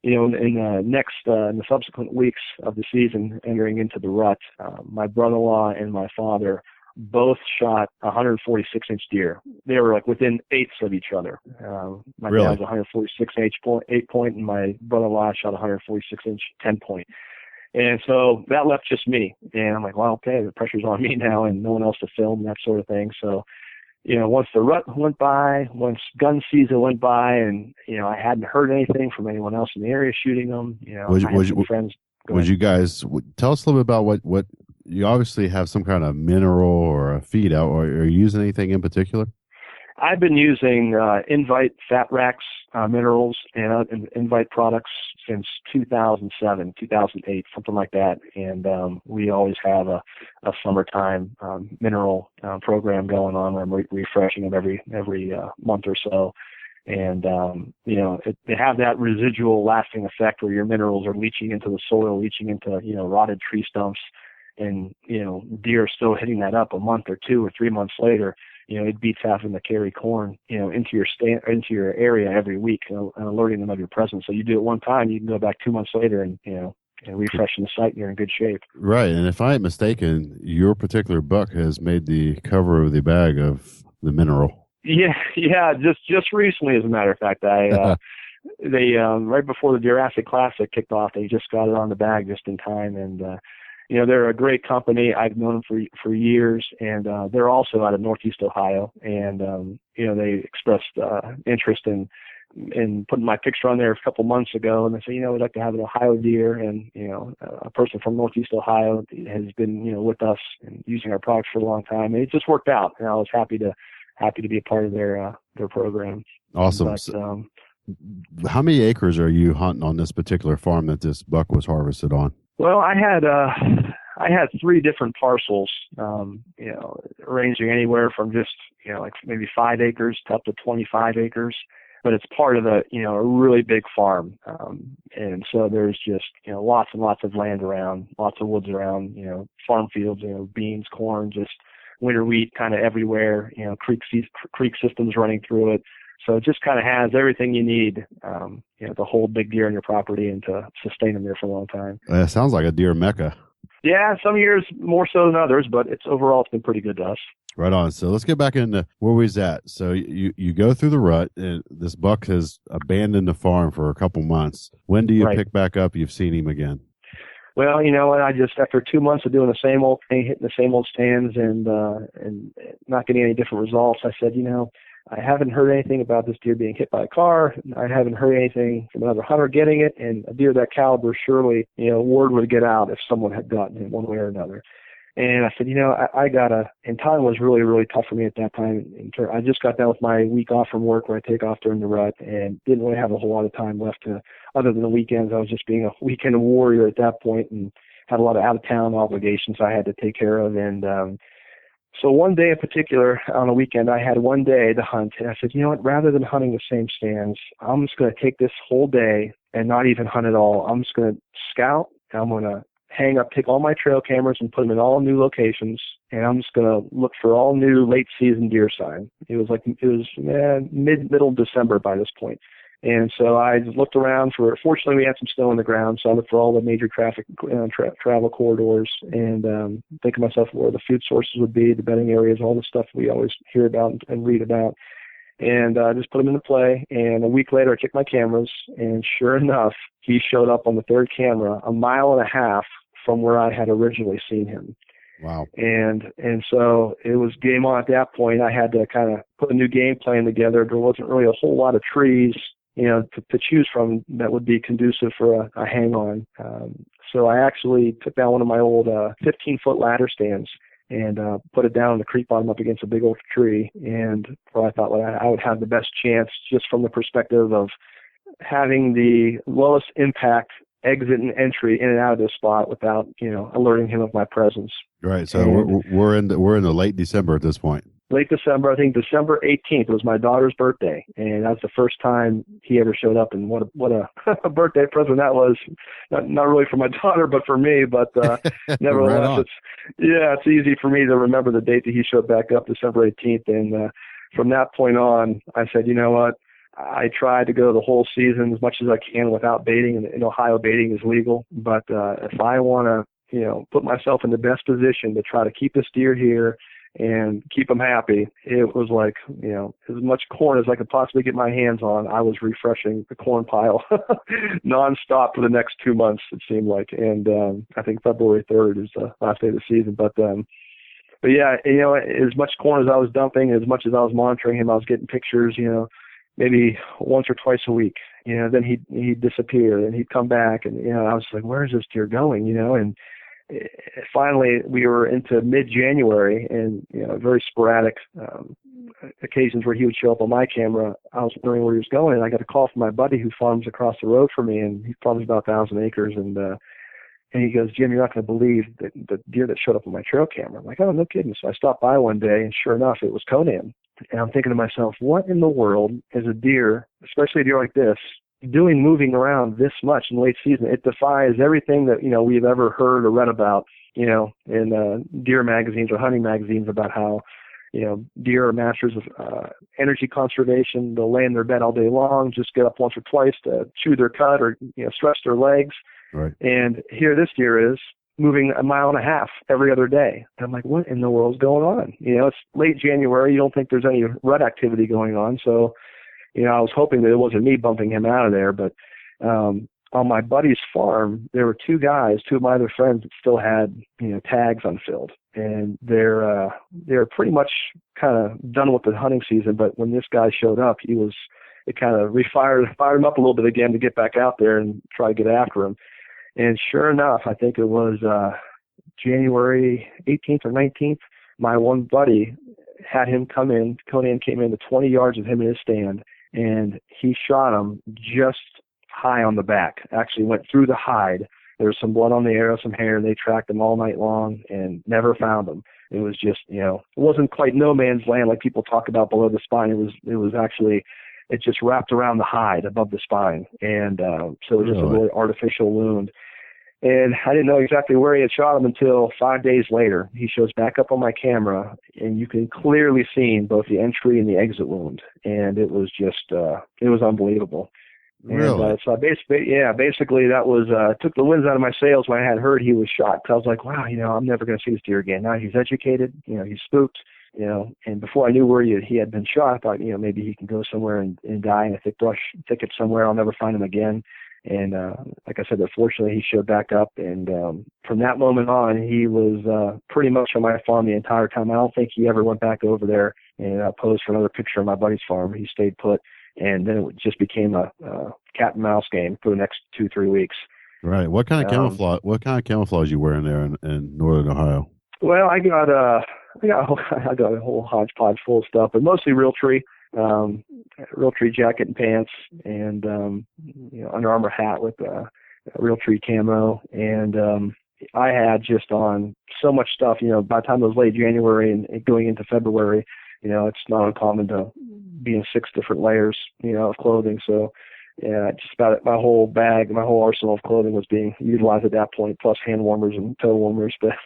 in the subsequent weeks of the season, entering into the rut, my brother-in-law and my father both shot 146-inch deer. They were like within eighths of each other. My Really? dad was 146-inch 8-point, and my brother-in-law shot 146-inch 10-point. And so that left just me. And I'm like, well, okay, the pressure's on me now, and no one else to film, that sort of thing. So, once the rut went by, once gun season went by, and, I hadn't heard anything from anyone else in the area shooting them, I had some friends. Would you guys tell us a little bit about what you obviously have some kind of mineral or a feed out, or are you using anything in particular? I've been using Invite Fat Racks minerals and Invite products since 2007, 2008, something like that. And we always have a summertime mineral program going on where I'm refreshing them every month or so. And, they have that residual lasting effect where your minerals are leaching into the soil, leaching into, rotted tree stumps. And, deer are still hitting that up a month or 2 or 3 months later. It beats having to carry corn, into your area every week and alerting them of your presence. So you do it one time, you can go back 2 months later and refreshing the site, and you're in good shape. Right. And if I ain't mistaken, your particular buck has made the cover of the bag of the mineral. Yeah. Just recently, as a matter of fact, they right before the Deer Acid Classic kicked off, they just got it on the bag just in time. And, they're a great company. I've known them for years, and they're also out of Northeast Ohio. And they expressed interest in putting my picture on there a couple months ago, and they said, we'd like to have an Ohio deer, and a person from Northeast Ohio has been with us and using our products for a long time, and it just worked out. And I was happy to be a part of their program. Awesome. But, so, how many acres are you hunting on this particular farm that this buck was harvested on? Well, I had 3 different parcels, ranging anywhere from just, like maybe 5 acres to up to 25 acres. But it's part of a really big farm. And so there's just, lots and lots of land around, lots of woods around, farm fields, beans, corn, just winter wheat kind of everywhere, creek systems running through it. So it just kind of has everything you need, to hold big deer on your property and to sustain them there for a long time. It sounds like a deer mecca. Yeah, some years more so than others, but it's been pretty good to us. Right on. So let's get back into where we was at. So you go through the rut, and this buck has abandoned the farm for a couple months. When do you pick back up? You've seen him again. Well, I just, after 2 months of doing the same old thing, hitting the same old stands and not getting any different results, I said, I haven't heard anything about this deer being hit by a car. I haven't heard anything from another hunter getting it. And a deer that caliber, surely, word would get out if someone had gotten it one way or another. And I said, I gotta, and time was really, really tough for me at that time. I just got done with my week off from work where I take off during the rut and didn't really have a whole lot of time left other than the weekends. I was just being a weekend warrior at that point and had a lot of out-of-town obligations I had to take care of. And, so one day in particular, on a weekend, I had one day to hunt. And I said, rather than hunting the same stands, I'm just going to take this whole day and not even hunt at all. I'm just going to scout. I'm going to take all my trail cameras and put them in all new locations. And I'm just going to look for all new late season deer sign. It was middle December by this point. And so I looked around fortunately we had some snow on the ground, so I looked for all the major traffic travel corridors and think of myself where the food sources would be, the bedding areas, all the stuff we always hear about and read about. And just put them into play. And a week later, I checked my cameras, and sure enough, he showed up on the third camera 1.5 miles from where I had originally seen him. Wow. And so it was game on at that point. I had to kind of put a new game plan together. There wasn't really a whole lot of trees to choose from that would be conducive for a hang-on. So I actually took down one of my old 15-foot ladder stands and put it down in the creek bottom up against a big oak tree, and where I thought I would have the best chance just from the perspective of having the lowest impact exit and entry in and out of this spot without, alerting him of my presence. Right. So we're in the late December at this point. Late December, I think December 18th was my daughter's birthday, and that's the first time he ever showed up. And what a birthday present that was! Not really for my daughter, but for me. But nevertheless, it's easy for me to remember the date that he showed back up, December 18th. And from that point on, I said, you know what? I try to go the whole season as much as I can without baiting, and in Ohio baiting is legal. But if I want to, put myself in the best position to try to keep this deer here and keep them happy, it was like, as much corn as I could possibly get my hands on. I was refreshing the corn pile nonstop for the next 2 months, it seemed like. And I think February 3rd is the last day of the season. But yeah, as much corn as I was dumping, as much as I was monitoring him, I was getting pictures, maybe once or twice a week. Then he'd disappear and he'd come back, and I was like, where is this deer going? And finally we were into mid-January, and very sporadic occasions where he would show up on my camera. I was wondering where he was going, and I got a call from my buddy who farms across the road from me, and he farms about 1,000 acres, and he goes, Jim, you're not going to believe the deer that showed up on my trail camera. I'm like, oh, no kidding. So I stopped by one day, and sure enough, it was Conan. And I'm thinking to myself, what in the world is a deer, especially a deer like this, doing moving around this much in late season? It defies everything that, we've ever heard or read about, in deer magazines or hunting magazines about how, deer are masters of energy conservation. They'll lay in their bed all day long, just get up once or twice to chew their cud or, stretch their legs. Right. And here this deer is moving 1.5 miles every other day. And I'm like, what in the world's going on? It's late January. You don't think there's any rut activity going on. So, I was hoping that it wasn't me bumping him out of there. But on my buddy's farm, there were two of my other friends that still had, tags unfilled. And they're pretty much kind of done with the hunting season. But when this guy showed up, it kind of fired him up a little bit again to get back out there and try to get after him. And sure enough, I think it was January 18th or 19th, my one buddy had him come in. Conan came in to 20 yards of him in his stand, and he shot him just high on the back. Actually went through the hide. There was some blood on the arrow, some hair, and they tracked him all night long and never found him. It was just, it wasn't quite no man's land like people talk about below the spine. It was actually, it just wrapped around the hide above the spine. And so it was just a really artificial wound. And I didn't know exactly where he had shot him until 5 days later. He shows back up on my camera, and you can clearly see both the entry and the exit wound. And it was just, it was unbelievable. Really? And so basically that was, took the winds out of my sails when I had heard he was shot. Cause I was like, wow, I'm never going to see this deer again. Now he's educated, he's spooked, and before I knew where he had been shot, I thought, maybe he can go somewhere and die in a thick brush thicket somewhere. I'll never find him again. And like I said, fortunately he showed back up, and from that moment on, he was pretty much on my farm the entire time. I don't think he ever went back over there and posed for another picture of my buddy's farm. He stayed put, and then it just became a cat and mouse game for the next 2-3 weeks. Right. What kind of camouflage? What kind of camouflage you wearing there in northern Ohio? Well, I got a whole hodgepodge full of stuff, but mostly Realtree. Realtree jacket and pants, and Under Armour hat with Realtree camo, and I had just on so much stuff. By the time it was late January and going into February, it's not uncommon to be in 6 different layers, of clothing. So yeah, just about my whole bag, my whole arsenal of clothing was being utilized at that point, plus hand warmers and toe warmers. But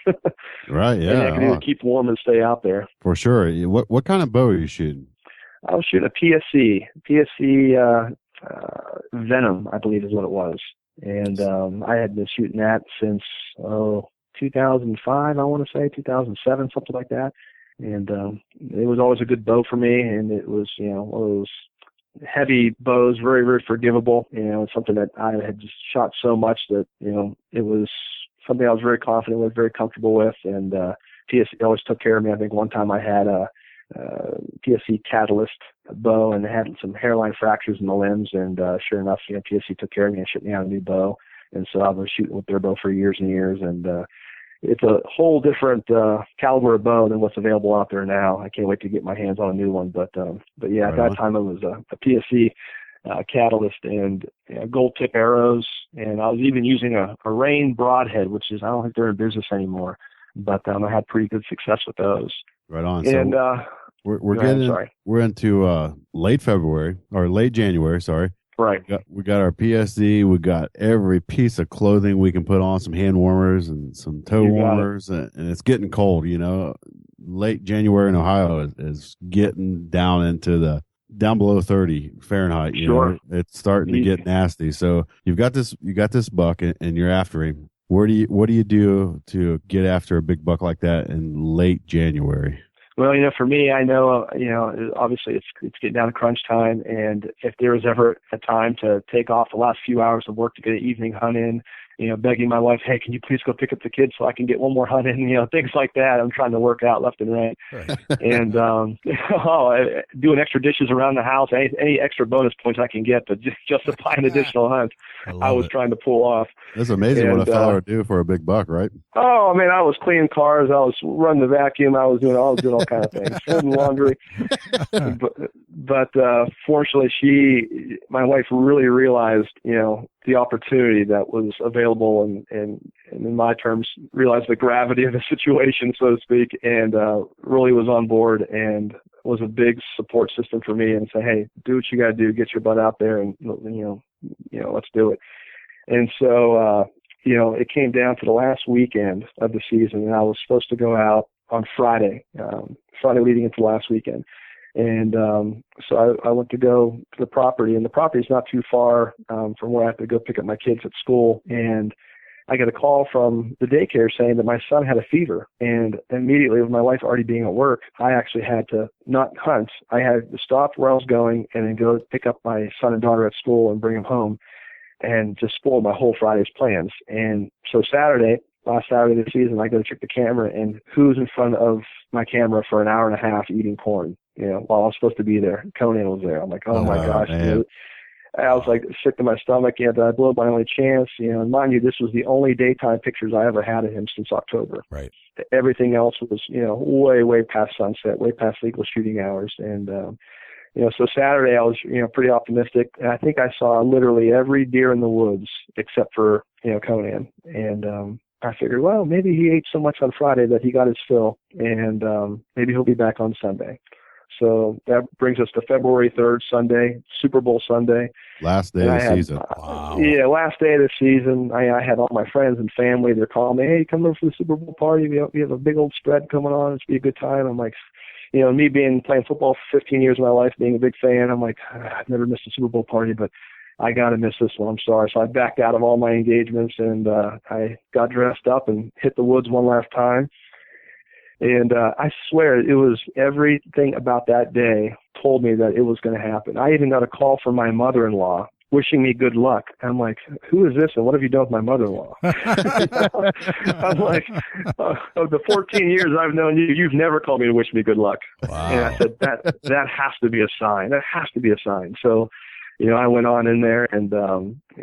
right, yeah, I could keep warm and stay out there for sure. What kind of bow are you shooting? I was shooting a PSC Venom, I believe is what it was. And I had been shooting that since 2005, I want to say, 2007, something like that. And it was always a good bow for me, and it was, one of those heavy bows, very, very forgivable. It's something that I had just shot so much that, it was something I was very confident with, very comfortable with. And PSC always took care of me. I think one time I had a PSC Catalyst bow, and it had some hairline fractures in the limbs, and sure enough, PSC took care of me and shipped me out a new bow. And so I've been shooting with their bow for years and years, and it's a whole different caliber of bow than what's available out there now. I can't wait to get my hands on a new one, but yeah, at that time it was a PSC catalyst and gold tip arrows. And I was even using a Rain broadhead, which is, I don't think they're in business anymore, but I had pretty good success with those. Right on. And so we're into late February or late January. Sorry. Right. We got our PSD. We got every piece of clothing we can put on, some hand warmers and some toe warmers, and it's getting cold. Late January in Ohio is getting down below 30 Fahrenheit. Sure. It's starting to get nasty. So you got this buck and you're after him. What do you do to get after a big buck like that in late January? Well, for me, I know, obviously it's getting down to crunch time, and if there was ever a time to take off the last few hours of work to get an evening hunt in, begging my wife, hey, can you please go pick up the kids so I can get one more hunt in, things like that. I'm trying to work out left and right. And, doing extra dishes around the house, any extra bonus points I can get to justify an additional hunt, I was trying to pull off. It's amazing what a fellow would do for a big buck, right? Oh, man, I was cleaning cars. I was running the vacuum. I was doing all kinds of things, folding laundry. But fortunately, my wife really realized, the opportunity that was available and in my terms, realized the gravity of the situation, so to speak, and really was on board and was a big support system for me and say, hey, do what you got to do, get your butt out there and, let's do it. And so, it came down to the last weekend of the season, and I was supposed to go out on Friday leading into the last weekend. And so I went to go to the property, and the property is not too far from where I have to go pick up my kids at school. And I got a call from the daycare saying that my son had a fever. And immediately, with my wife already being at work, I actually had to not hunt. I had to stop where I was going and then go pick up my son and daughter at school and bring them home, and just spoiled my whole Friday's plans. And so last Saturday of the season, I go to check the camera, and who's in front of my camera for an hour and a half eating corn, while I was supposed to be there? Conan was there. I'm like, oh my gosh. I was like sick to my stomach. Did I blow my only chance? And mind you, this was the only daytime pictures I ever had of him since October. Right. Everything else was, way past sunset, way past legal shooting hours. And, so Saturday I was, pretty optimistic. And I think I saw literally every deer in the woods except for, Conan. And, I figured, well, maybe he ate so much on Friday that he got his fill, and maybe he'll be back on Sunday. So that brings us to February 3rd, Sunday, Superbowl Sunday. Last day of the season. Wow. Yeah, last day of the season. I had all my friends and family. They're calling me, hey, come over for the Super Bowl party. We have a big old spread coming on. It's be a good time. I'm like, me playing football for 15 years of my life, being a big fan, I'm like, I've never missed a Super Bowl party, but I got to miss this one. I'm sorry. So I backed out of all my engagements, and I got dressed up and hit the woods one last time. And I swear it was everything about that day told me that it was going to happen. I even got a call from my mother-in-law wishing me good luck. I'm like, who is this and what have you done with my mother-in-law? I'm like, of the 14 years I've known you, you've never called me to wish me good luck. Wow. And I said, that has to be a sign. That has to be a sign. So, I went on in there and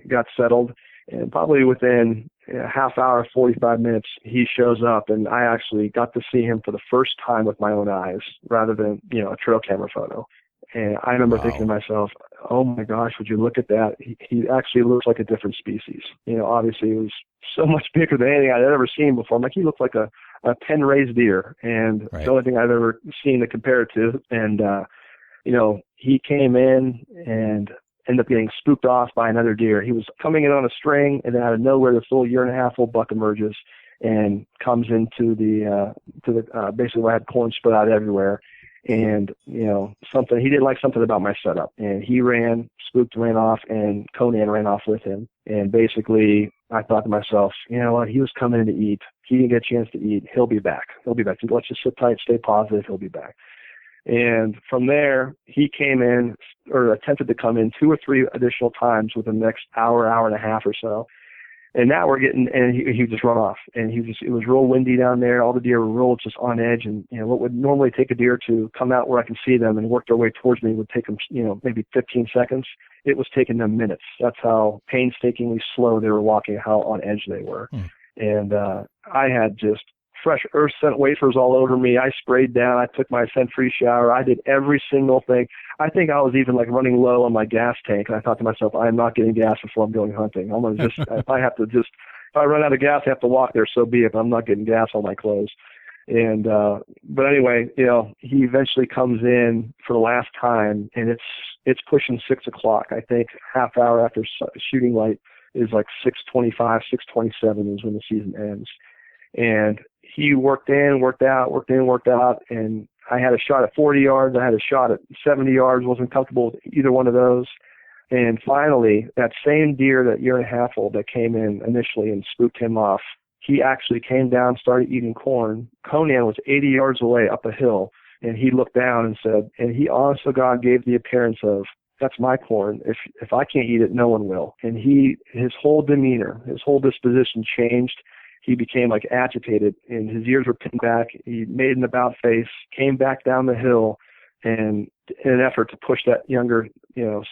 got settled, and probably within a half hour, 45 minutes, he shows up, and I actually got to see him for the first time with my own eyes rather than, a trail camera photo. And I remember thinking to myself, oh my gosh, would you look at that? He actually looks like a different species. Obviously he was so much bigger than anything I'd ever seen before. I'm like, he looked like a pen-raised deer, and the only thing I've ever seen to compare it to. And, he came in and ended up getting spooked off by another deer. He was coming in on a string, and then out of nowhere, this little 1.5-year-old buck emerges and comes into the basically where I had corn spread out everywhere. And, he didn't like something about my setup, and he ran off, and Conan ran off with him. And basically I thought to myself, you know what? He was coming in to eat. He didn't get a chance to eat. He'll be back. Let's just sit tight, stay positive. He'll be back. And from there, he came in, or attempted to come in 2 or 3 additional times within the next hour and a half or so. And now we're getting, and he would just run off. And it was real windy down there. All the deer were real just on edge. And, what would normally take a deer to come out where I can see them and work their way towards me would take them, maybe 15 seconds. It was taking them minutes. That's how painstakingly slow they were walking, how on edge they were. And I had just fresh earth scent wafers all over me. I sprayed down. I took my scent-free shower. I did every single thing. I think I was even like running low on my gas tank. And I thought to myself, I am not getting gas before I'm going hunting. I'm going to if I run out of gas, I have to walk there, so be it. But I'm not getting gas on my clothes. And, but anyway, he eventually comes in for the last time, and it's pushing 6 o'clock. I think half hour after shooting light is like 6:25, 6:27 is when the season ends. And he worked in, worked out, and I had a shot at 40 yards. I had a shot at 70 yards. Wasn't comfortable with either one of those. And finally, that same deer, that year and a half old that came in initially and spooked him off, he actually came down, started eating corn. Conan was 80 yards away up a hill, and he looked down and said, and he honest to God gave the appearance of, that's my corn. If I can't eat it, no one will. And his whole demeanor, his whole disposition changed. He became like agitated, and his ears were pinned back. He made an about face, came back down the hill, and in an effort to push that younger,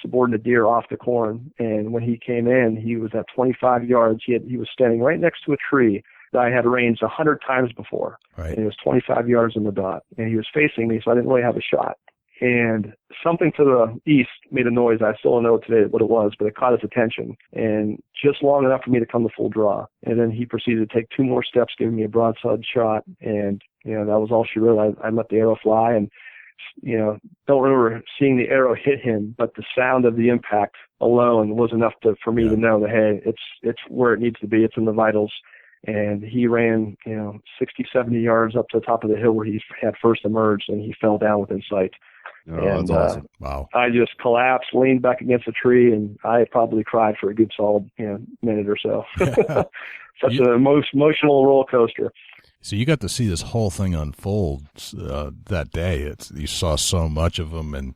subordinate deer off the corn. And when he came in, he was at 25 yards. He was standing right next to a tree that I had ranged 100 times before. Right. And he was 25 yards in the dot. And he was facing me, so I didn't really have a shot. And something to the east made a noise. I still don't know today what it was, but it caught his attention. And just long enough for me to come to full draw. And then he proceeded to take 2 more steps, giving me a broadside shot. And, that was all she wrote. I let the arrow fly, and don't remember seeing the arrow hit him, but the sound of the impact alone was enough for me to know that, hey, it's where it needs to be. It's in the vitals. And he ran, 60, 70 yards up to the top of the hill where he had first emerged, and he fell down within sight. Oh, and that's awesome. Wow. I just collapsed, leaned back against a tree, and I probably cried for a good solid, minute or so. Such an emotional roller coaster. So you got to see this whole thing unfold that day. You saw so much of them, and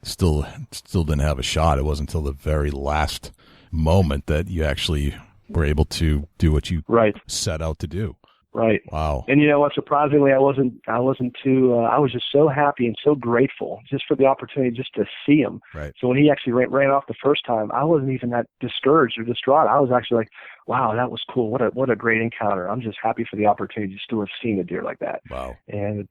still didn't have a shot. It wasn't until the very last moment that you actually were able to do what you set out to do. Right. Wow. And what? Surprisingly, I wasn't too. I was just so happy and so grateful just for the opportunity just to see him. Right. So when he actually ran off the first time, I wasn't even that discouraged or distraught. I was actually like, wow, that was cool. What a great encounter. I'm just happy for the opportunity just to have seen a deer like that. Wow. And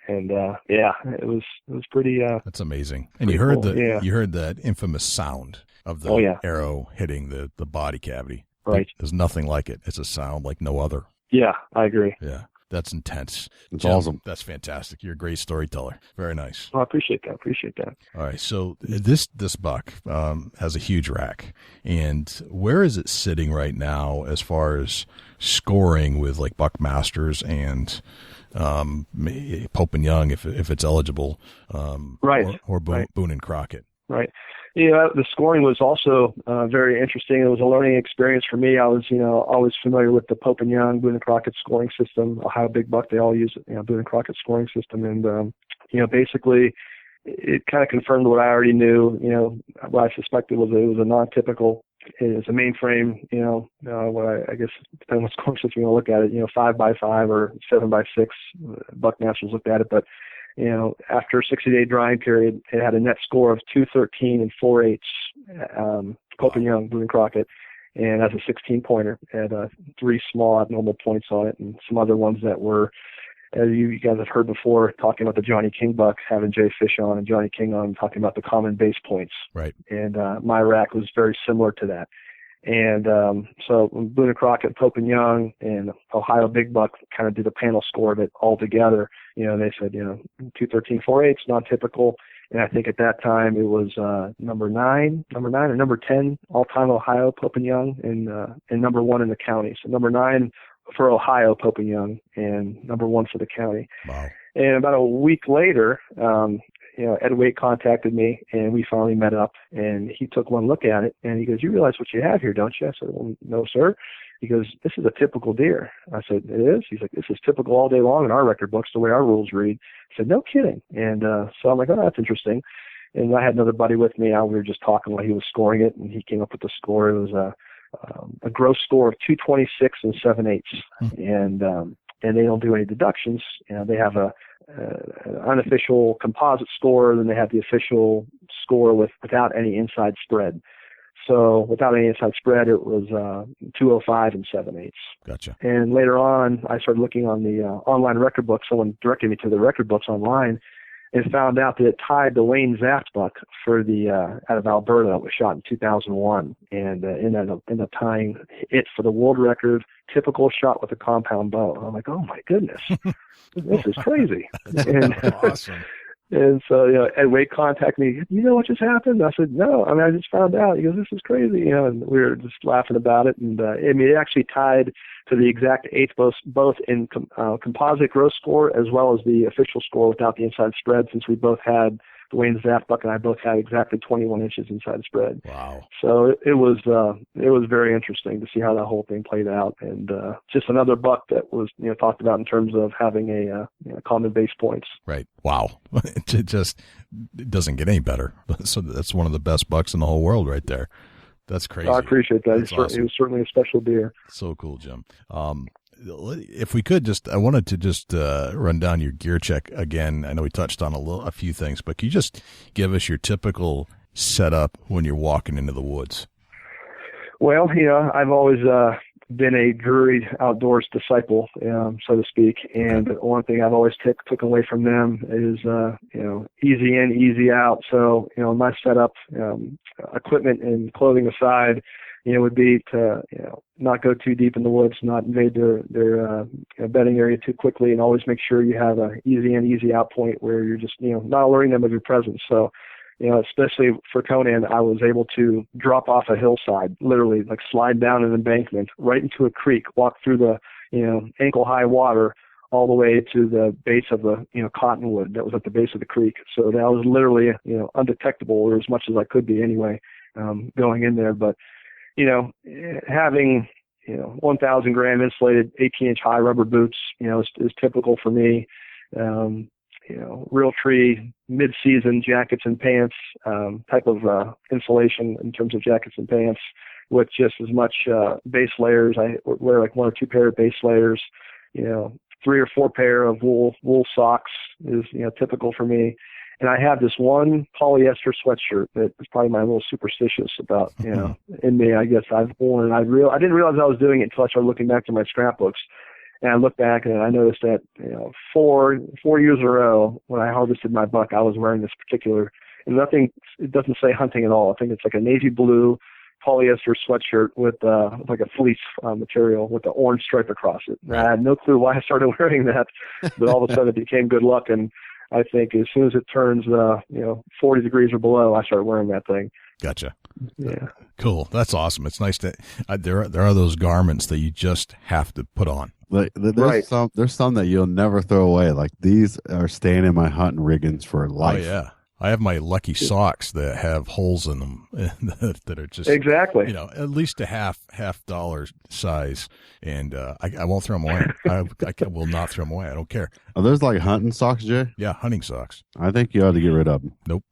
yeah, it was pretty. That's amazing. And you heard cool. you heard that infamous sound of the arrow hitting the body cavity. Right. There's nothing like it. It's a sound like no other. Yeah, I agree. Yeah, that's intense. It's Jim, awesome. That's fantastic. You're a great storyteller. Very nice. Well, I appreciate that. All right, so this buck has a huge rack, and where is it sitting right now as far as scoring with like Buckmasters and Pope and Young if it's eligible, right, or Boone and Crockett? Right. The scoring was also very interesting. It was a learning experience for me. I was, always familiar with the Pope and Young, Boone and Crockett scoring system. Ohio Big Buck, they all use Boone and Crockett scoring system. And, basically it kind of confirmed what I already knew. What I suspected was it was a non-typical. It's a mainframe, what I guess, depending on what scoring system you want to look at it, 5x5 or 7x6. Buckmasters looked at it, but after a 60-day drying period, it had a net score of 213 and 4/8, Pope and Young, Boone and Crockett, and as a 16-pointer, had 3 small abnormal points on it, and some other ones that were, as you guys have heard before, talking about the Johnny King buck, having Jay Fish on and Johnny King on, talking about the common base points. Right. And my rack was very similar to that. And so Boone and Crockett, Pope and Young, and Ohio Big Buck kind of did a panel score of it all together. They said, 213 4/8, non-typical. And I think at that time it was number 9 or number 10 all-time Ohio Pope and Young, and number 1 in the county. So number 9 for Ohio Pope and Young, and number 1 for the county. Wow. And about a week later, Ed Waite contacted me, and we finally met up, and he took one look at it, and he goes, "You realize what you have here, don't you?" I said, "Well, no, sir." He goes, "This is a typical deer." I said, "It is?" He's like, "This is typical all day long in our record books, the way our rules read." I said, "No kidding." And so I'm like, "Oh, that's interesting." And I had another buddy with me. We were just talking while he was scoring it, and he came up with the score. It was a gross score of 226 and 7/8. And they don't do any deductions. They have an unofficial composite score, then they have the official score without any inside spread. So without any inside spread, it was 205 and 7/8. Gotcha. And later on, I started looking on the online record book. Someone directed me to the record books online, and found out that it tied the Wayne Zaft buck for the out of Alberta that was shot in 2001, and ended up tying it for the world record, typical shot with a compound bow. I'm like, oh my goodness, this is crazy. And, awesome. And so, Ed Waite contacted me. You know what just happened? I said, no. I mean, I just found out. He goes, this is crazy. And we were just laughing about it. And it actually tied to the exact eighth, both in composite gross score as well as the official score without the inside spread, since we both had, the Wayne Zaft buck and I both had exactly 21 inches inside spread. Wow. So it was very interesting to see how that whole thing played out. And just another buck that was, talked about in terms of having a common base points. Right. Wow. It doesn't get any better. So that's one of the best bucks in the whole world right there. That's crazy. I appreciate that. Awesome. It was certainly a special deer. So cool, Jim. If we could I wanted to run down your gear check again. I know we touched on a few things, but can you just give us your typical setup when you're walking into the woods? Well, I've always been a Drury outdoors disciple, so to speak. And one thing I've always took away from them is, easy in, easy out. So, my setup, equipment and clothing aside, would be to, not go too deep in the woods, not invade their bedding area too quickly, and always make sure you have a easy in, easy out point where you're just, not alerting them of your presence. So, especially for Conan, I was able to drop off a hillside, literally like slide down an embankment right into a creek, walk through the, ankle high water all the way to the base of the, cottonwood that was at the base of the creek. So that was literally, undetectable, or as much as I could be anyway, going in there. But, having, 1,000 gram insulated 18-inch high rubber boots, is typical for me. Real tree mid-season jackets and pants, type of insulation in terms of jackets and pants, with just as much base layers. I wear like 1 or 2 pair of base layers. 3 or 4 pair of wool socks is typical for me. And I have this one polyester sweatshirt that is probably my little superstitious about, in me. I guess I've worn, and I didn't realize I was doing it until I started looking back to my scrapbooks. And I looked back and I noticed that, 4 years in a row when I harvested my buck, I was wearing this particular, and it doesn't say hunting at all. I think it's like a navy blue polyester sweatshirt with like a fleece material with the orange stripe across it. And I had no clue why I started wearing that, but all of a sudden it became good luck. And I think as soon as it turns, 40 degrees or below, I started wearing that thing. Gotcha. Yeah. Cool. That's awesome. It's nice to, there are those garments that you just have to put on. Like there's some that you'll never throw away. Like these are staying in my hunting riggings for life. Oh yeah. I have my lucky socks that have holes in them that are just exactly, at least a half dollar size, and I won't throw them away. I will not throw them away. I don't care. Are those like hunting socks, Jay? Yeah, hunting socks. I think you ought to get rid of them. Nope.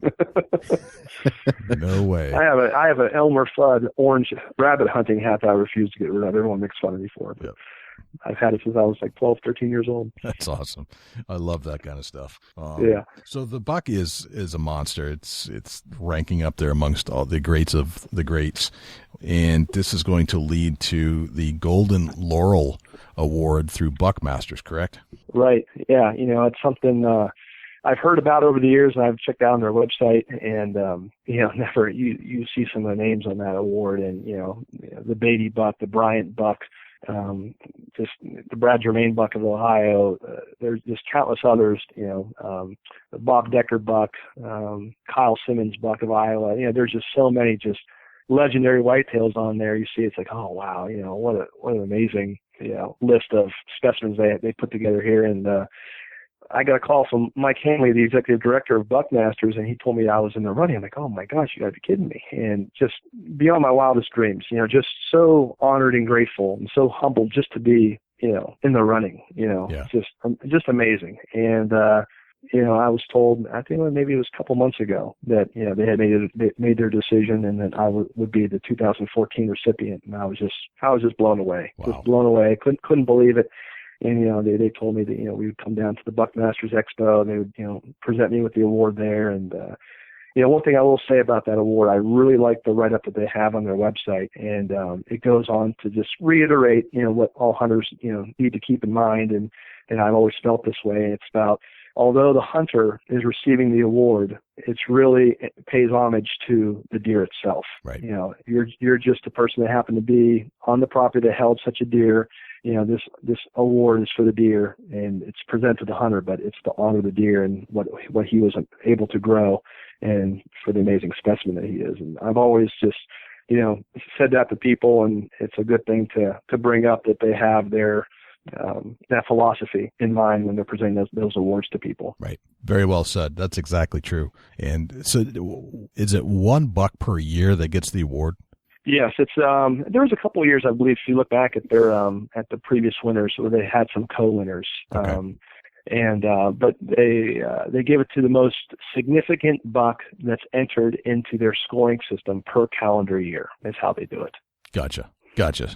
No way. I have an Elmer Fudd orange rabbit hunting hat that I refuse to get rid of. Everyone makes fun of me for it. But I've had it since I was like 12, 13 years old. That's awesome. I love that kind of stuff. Yeah. So the buck is a monster. It's ranking up there amongst all the greats of the greats. And this is going to lead to the Golden Laurel Award through Buckmasters, correct? Right. Yeah. It's something I've heard about over the years, and I've checked out on their website, and never you see some of the names on that award, and the Beatty buck, the Bryant buck, just the Brad Germain buck of Ohio. There's just countless others. The Bob Decker buck, Kyle Simmons buck of Iowa. There's just so many just legendary whitetails on there. You see, it's like, oh wow, what an amazing list of specimens they put together here. And I got a call from Mike Hanley, the executive director of Buckmasters, and he told me I was in the running. I'm like, oh my gosh, you got to be kidding me. And just beyond my wildest dreams, just so honored and grateful and so humbled just to be, in the running, just amazing. And, I was told, I think maybe it was a couple months ago that, they had made their decision, and that I would be the 2014 recipient. And I was just blown away, just blown away. Couldn't believe it. And, they told me that, we would come down to the Buckmasters Expo, and they would, present me with the award there. And, one thing I will say about that award, I really like the write-up that they have on their website, and it goes on to just reiterate, what all hunters, need to keep in mind, and I've always felt this way. It's about, although the hunter is receiving the award, it pays homage to the deer itself. Right. You're just a person that happened to be on the property that held such a deer. This award is for the deer, and it's presented to the hunter, but it's to honor the deer and what he was able to grow, and for the amazing specimen that he is. And I've always just, said that to people, and it's a good thing to bring up that they have their that philosophy in mind when they're presenting those awards to people. Right. Very well said. That's exactly true. And so, is it one buck per year that gets the award? Yes, it's there was a couple of years, I believe, if you look back at their at the previous winners, where they had some co-winners. Okay. But they give it to the most significant buck that's entered into their scoring system per calendar year, is how they do it. Gotcha.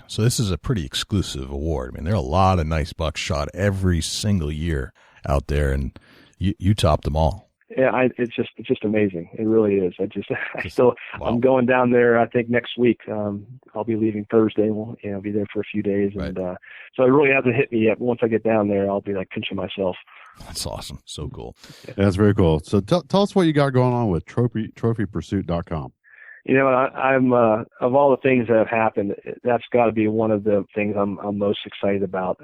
So this is a pretty exclusive award. I mean, there are a lot of nice bucks shot every single year out there, and you topped them all. Yeah, it's just amazing. It really is. Wow. I'm going down there, I think, next week. I'll be leaving Thursday. We'll, be there for a few days. Right. And, so it really hasn't hit me yet. But once I get down there, I'll be like pinching myself. That's awesome. So cool. Yeah, that's very cool. So tell us what you got going on with trophypursuit.com. I'm of all the things that have happened, that's got to be one of the things I'm most excited about.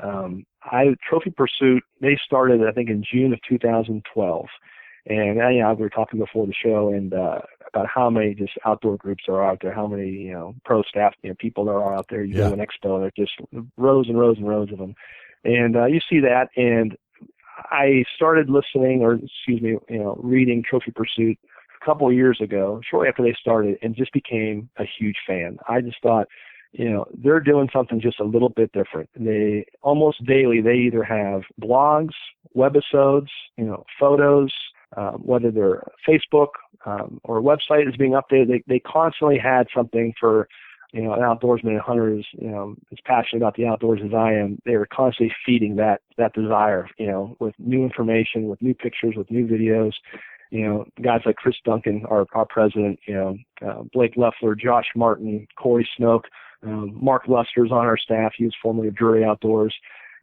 Trophy Pursuit, they started, I think, in June of 2012. And we were talking before the show and about how many just outdoor groups are out there, how many pro staff people there are out there. You go to an expo, and there's just rows and rows and rows of them, and you see that. And I started reading Trophy Pursuit a couple of years ago, shortly after they started, and just became a huge fan. I just thought, they're doing something just a little bit different. They almost daily, they either have blogs, webisodes, photos. Whether they're Facebook or a website is being updated, they constantly had something for, an outdoorsman and hunter is, as passionate about the outdoors as I am. They were constantly feeding that desire, with new information, with new pictures, with new videos. Guys like Chris Duncan, our president, Blake Leffler, Josh Martin, Corey Snoke, Mark Luster's on our staff. He was formerly of Drury Outdoors.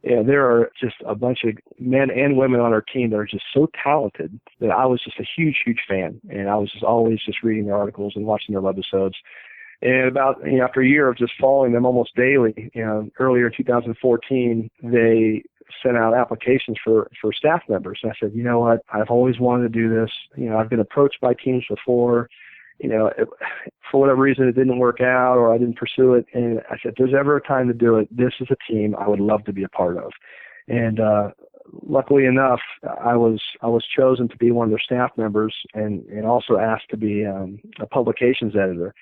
Yeah, there are just a bunch of men and women on our team that are just so talented that I was just a huge, huge fan. And I was just always just reading their articles and watching their webisodes. And about, after a year of just following them almost daily, earlier in 2014, they sent out applications for staff members. And I said, you know what, I've always wanted to do this. I've been approached by teams before. For whatever reason, it didn't work out or I didn't pursue it. And I said, if there's ever a time to do it, this is a team I would love to be a part of. And luckily enough, I was chosen to be one of their staff members and also asked to be a publications editor.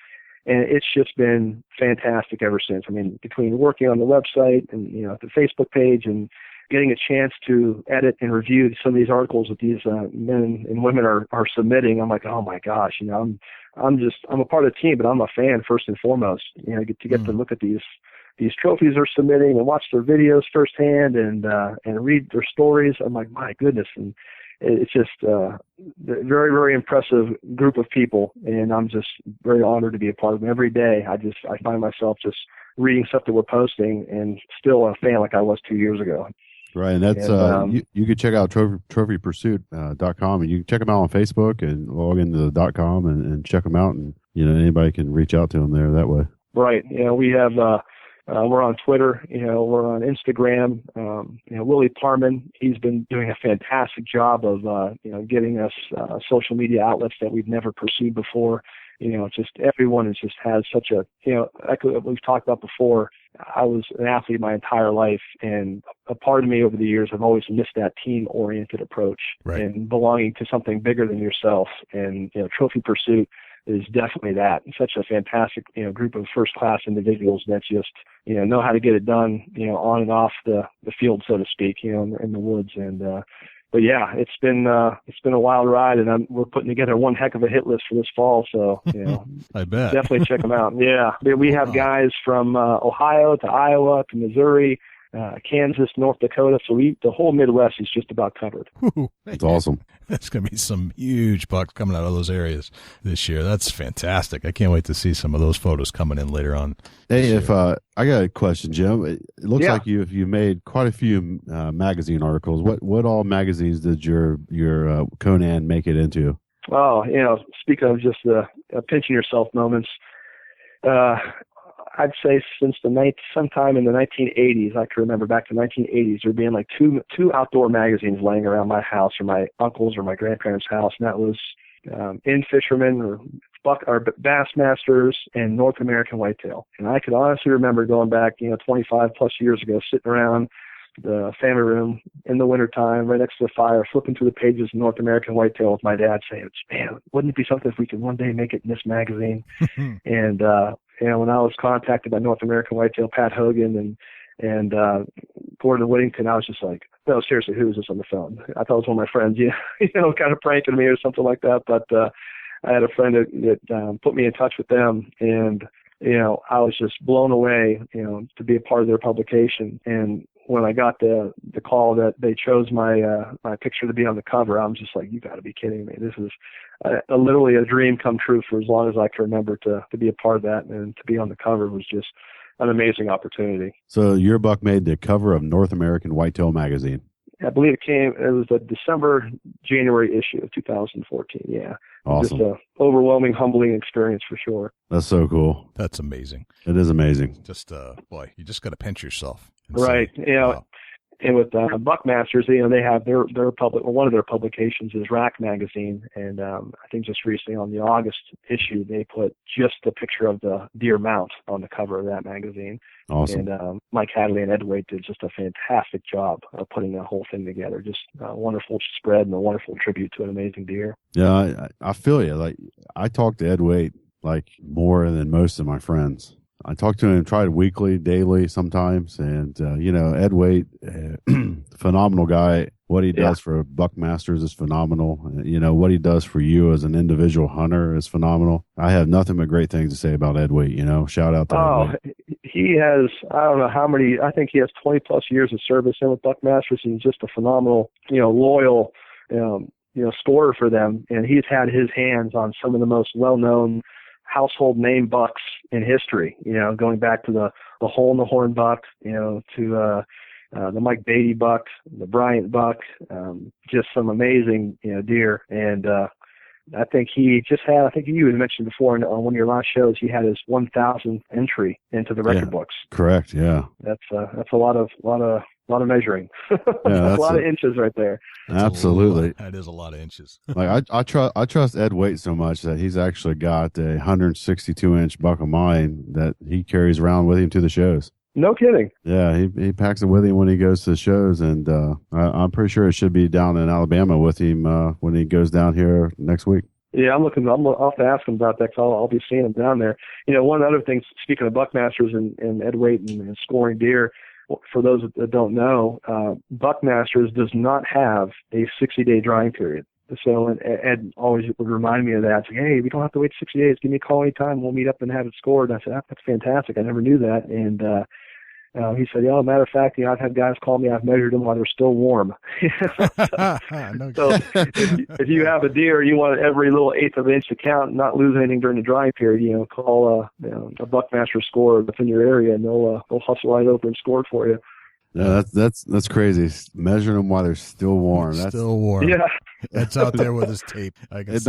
And it's just been fantastic ever since. I mean, between working on the website and, the Facebook page and getting a chance to edit and review some of these articles that these men and women are submitting, I'm like, oh my gosh, I'm a part of the team, but I'm a fan first and foremost. Get to look at these trophies they're submitting and watch their videos firsthand and read their stories. I'm like, my goodness, and it's just a very, very impressive group of people, and I'm just very honored to be a part of them. Every day, I find myself just reading stuff that we're posting and still a fan like I was 2 years ago. Right, and that's you can check out trophypursuit.com, and you can check them out on Facebook and log into the .com and check them out, and anybody can reach out to them there that way. Right, we have we're on Twitter, we're on Instagram. Willie Parman, he's been doing a fantastic job of getting us social media outlets that we've never pursued before. Just everyone has such a, like we've talked about before, I was an athlete my entire life, and a part of me over the years, I've always missed that team-oriented approach and belonging to something bigger than yourself. And, Trophy Pursuit is definitely that. It's such a fantastic, group of first-class individuals that just, know how to get it done, on and off the field, so to speak, in the woods. And, but yeah, it's been a wild ride, and we're putting together one heck of a hit list for this fall. So I bet definitely check them out. Yeah, we have guys from Ohio to Iowa to Missouri, Kansas, North Dakota. So the whole Midwest is just about covered. That's awesome. There's going to be some huge bucks coming out of those areas this year. That's fantastic. I can't wait to see some of those photos coming in later on. Hey, if I got a question, Jim. It looks like you made quite a few magazine articles. What all magazines did your Conan make it into? Oh, speaking of just the pinching yourself moments, I'd say since sometime in the 1980s, I can remember back to the 1980s, there being like two outdoor magazines laying around my house or my uncle's or my grandparents' house, and that was In Fisherman or Bassmasters and North American Whitetail. And I could honestly remember going back, 25 plus years ago, sitting around the family room in the wintertime right next to the fire, flipping through the pages of North American Whitetail with my dad saying, man, wouldn't it be something if we could one day make it in this magazine? And when I was contacted by North American Whitetail, Pat Hogan and Gordon Whittington, I was just like, no, seriously, who is this on the phone? I thought it was one of my friends, kind of pranking me or something like that. But I had a friend that put me in touch with them, and I was just blown away, to be a part of their publication. And when I got the call that they chose my picture to be on the cover, I'm just like, you got to be kidding me. This is literally a dream come true for as long as I can remember to be a part of that, and to be on the cover was just an amazing opportunity. So your buck made the cover of North American Whitetail magazine. I believe it was the January issue of 2014. Yeah. Awesome. Just an overwhelming, humbling experience for sure. That's so cool. That's amazing. It is amazing. Just, boy, you just got to pinch yourself. Right. Say, wow. And with Buckmasters, they have their one of their publications is Rack Magazine, and I think just recently on the August issue they put just the picture of the deer mount on the cover of that magazine. Awesome. And Mike Hadley and Ed Waite did just a fantastic job of putting that whole thing together. Just a wonderful spread and a wonderful tribute to an amazing deer. Yeah, I feel you. Like I talk to Ed Waite like more than most of my friends. I talk to him, try weekly, daily sometimes. And, Ed Waite, phenomenal guy. What he does for Buckmasters is phenomenal. What he does for you as an individual hunter is phenomenal. I have nothing but great things to say about Ed Waite, Shout out to Ed Waite. He has, I don't know how many, I think he has 20 plus years of service in with Buckmasters. He's just a phenomenal, loyal, scorer for them. And he's had his hands on some of the most well-known household name bucks in history, going back to the hole in the horn buck, to the Mike Beatty buck, the Bryant buck, just some amazing, deer. And I think you had mentioned before on one of your last shows, he had his 1,000th entry into the record books. Correct. Yeah. That's a lot of measuring. That's a lot of inches right there. Absolutely. That is a lot of inches. Like I trust Ed Waite so much that he's actually got a 162-inch buck of mine that he carries around with him to the shows. No kidding. Yeah, he packs it with him when he goes to the shows, and I'm pretty sure it should be down in Alabama with him when he goes down here next week. Yeah, I'll have to ask him about that, because I'll be seeing him down there. One other thing, speaking of Buckmasters and Ed Waite and scoring deer, for those that don't know, Buckmasters does not have a 60-day drying period. So Ed always would remind me of that. It's like, hey, we don't have to wait 60 days. Give me a call anytime. We'll meet up and have it scored. And I said, that's fantastic. I never knew that. And he said, matter of fact, I've had guys call me. I've measured them while they're still warm. So if you have a deer, you want every little eighth of an inch to count and not lose anything during the drying period, call a Buckmaster scorer within your area, and they'll hustle right over and score it for you. Yeah, that's crazy. Measuring them while they're still warm. That's still warm. Yeah, Ed's out there with his tape. It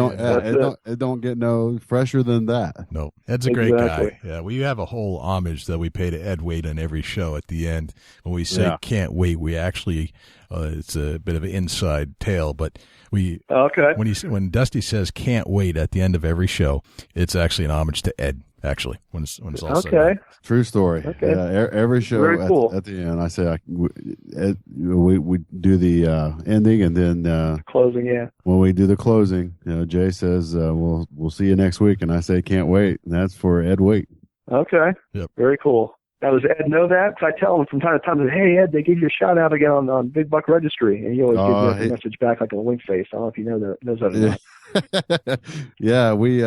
don't get no fresher than that. No, Ed's a great guy. Yeah, we have a whole homage that we pay to Ed Waite on every show. At the end, when we say "can't wait," we actually it's a bit of an inside tale, but when Dusty says "can't wait" at the end of every show, it's actually an homage to Ed. Actually, when it's all said. True story. Okay. Yeah, every show at the end, I say we do the ending, and then closing. Yeah. When we do the closing, Jay says we'll see you next week, and I say can't wait. And that's for Ed Waite. Okay. Yep. Very cool. Now, does Ed know that? Because I tell him from time to time, hey, Ed, they gave you a shout out again on Big Buck Registry, and he always gives me a message back like a wink face. I don't know if you knows that or not. Yeah, we.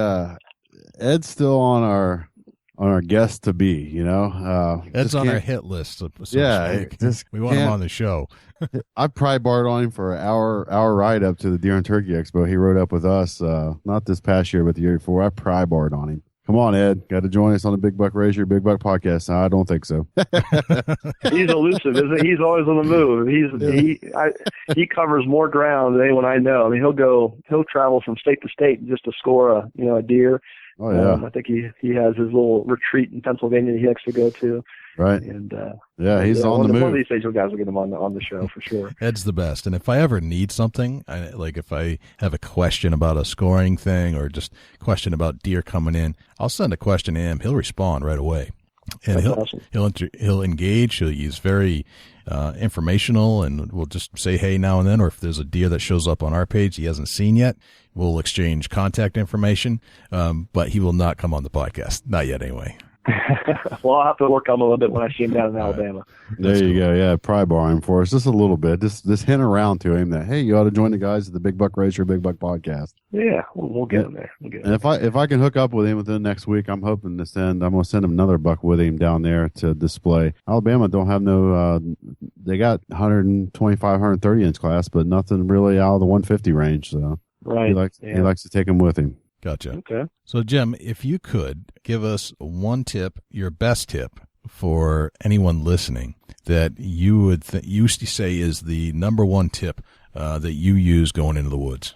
Ed's still on our our guest to be. You know, Ed's on our hit list. So yeah, we want him on the show. I pry barred on him for our ride up to the Deer and Turkey Expo. He rode up with us, not this past year, but the year before. I pry barred on him. Come on, Ed. Got to join us on the Big Buck Racer, Big Buck podcast. No, I don't think so. He's elusive, isn't he? He's always on the move. He covers more ground than anyone I know. I mean, he'll travel from state to state just to score a deer. Oh yeah. I think he has his little retreat in Pennsylvania that he likes to go to. Right. And he's on the move. One of these days, you guys will get him on the show for sure. Ed's the best. And if I ever need something, like if I have a question about a scoring thing or just a question about deer coming in, I'll send a question to him. He'll respond right away. And he'll engage. He's very informational, and we'll just say hey now and then. Or if there's a deer that shows up on our page he hasn't seen yet, we'll exchange contact information. But he will not come on the podcast. Not yet, anyway. Well, I'll have to work on him a little bit when I see him down in Alabama. There you go. Yeah, pry bar him for us just a little bit. Just hint around to him that, hey, you ought to join the guys at the Big Buck Racer, Big Buck podcast. Yeah, we'll get him there. And if I can hook up with him within next week, I'm hoping to I'm going to send him another buck with him down there to display. Alabama don't have no. They got 125, 130 inch class, but nothing really out of the 150 range. So right, he likes to take him with him. Gotcha. Okay. So, Jim, if you could give us one tip, your best tip for anyone listening that you would used to say is the number one tip that you use going into the woods.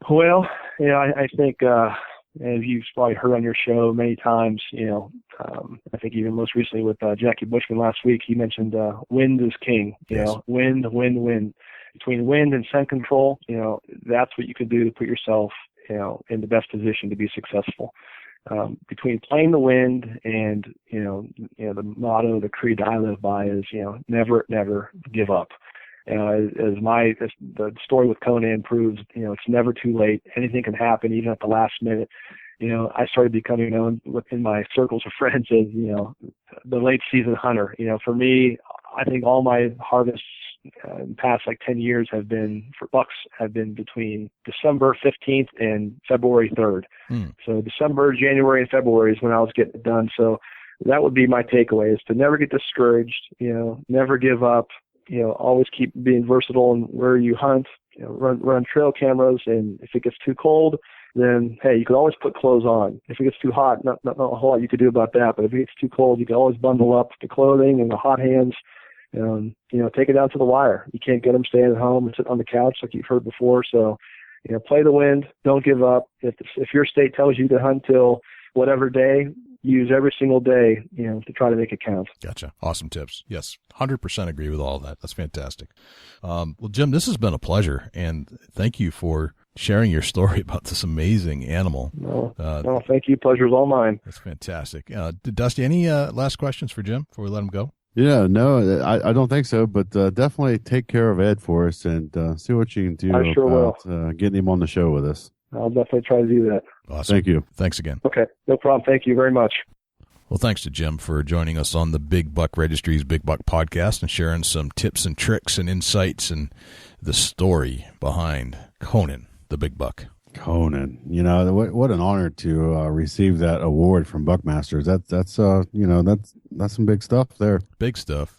Well, I think as you've probably heard on your show many times, I think even most recently with Jackie Bushman last week, he mentioned wind is king. Yes. Wind. Between wind and scent control, that's what you can do to put yourself in the best position to be successful. Between playing the wind and, the motto, the creed I live by is, never give up. The story with Conan proves, it's never too late. Anything can happen, even at the last minute. I started becoming known within my circles of friends as, the late season hunter. For me, I think all my harvests in the past 10 years have been between December 15th and February 3rd. So December, January, and February is when I was getting it done. So that would be my takeaway, is to never get discouraged, never give up, always keep being versatile in where you hunt, run trail cameras. And if it gets too cold, then, hey, you can always put clothes on. If it gets too hot, not a whole lot you could do about that. But if it gets too cold, you can always bundle up the clothing and the hot hands. Take it down to the wire. You can't get them staying at home and sit on the couch like you've heard before. So, play the wind. Don't give up. If your state tells you to hunt till whatever day, use every single day, to try to make it count. Gotcha. Awesome tips. Yes, 100% agree with all of that. That's fantastic. Well, Jim, this has been a pleasure, and thank you for sharing your story about this amazing animal. No, thank you. Pleasure's all mine. That's fantastic. Dusty, any last questions for Jim before we let him go? Yeah, no, I don't think so, but definitely take care of Ed for us and see what you can do about getting him on the show with us. I'll definitely try to do that. Awesome. Thank you. Thanks again. Okay, no problem. Thank you very much. Well, thanks to Jim for joining us on the Big Buck Registry's Big Buck podcast and sharing some tips and tricks and insights and the story behind Conan, the Big Buck. Conan, what an honor to receive that award from Buckmasters. That's some big stuff there. Big stuff.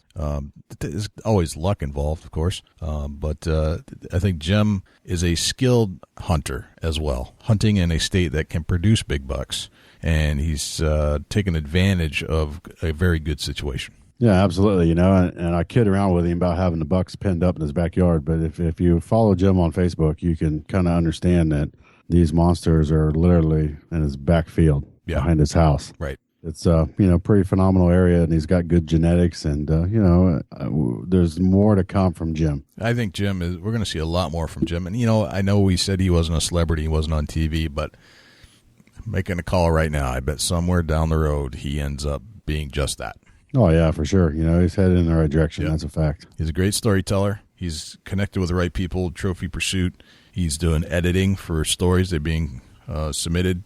There's always luck involved, of course, but I think Jim is a skilled hunter as well, hunting in a state that can produce big bucks, and he's taken advantage of a very good situation. Yeah, absolutely. And I kid around with him about having the bucks penned up in his backyard, but if you follow Jim on Facebook, you can kind of understand that these monsters are literally in his backfield behind his house. Right. It's pretty phenomenal area, and he's got good genetics, and there's more to come from Jim. I think we're going to see a lot more from Jim. And I know we said he wasn't a celebrity, he wasn't on TV, but making a call right now, I bet somewhere down the road he ends up being just that. Oh yeah, for sure. He's headed in the right direction. Yep. That's a fact. He's a great storyteller. He's connected with the right people. Trophy Pursuit. He's doing editing for stories that are being submitted.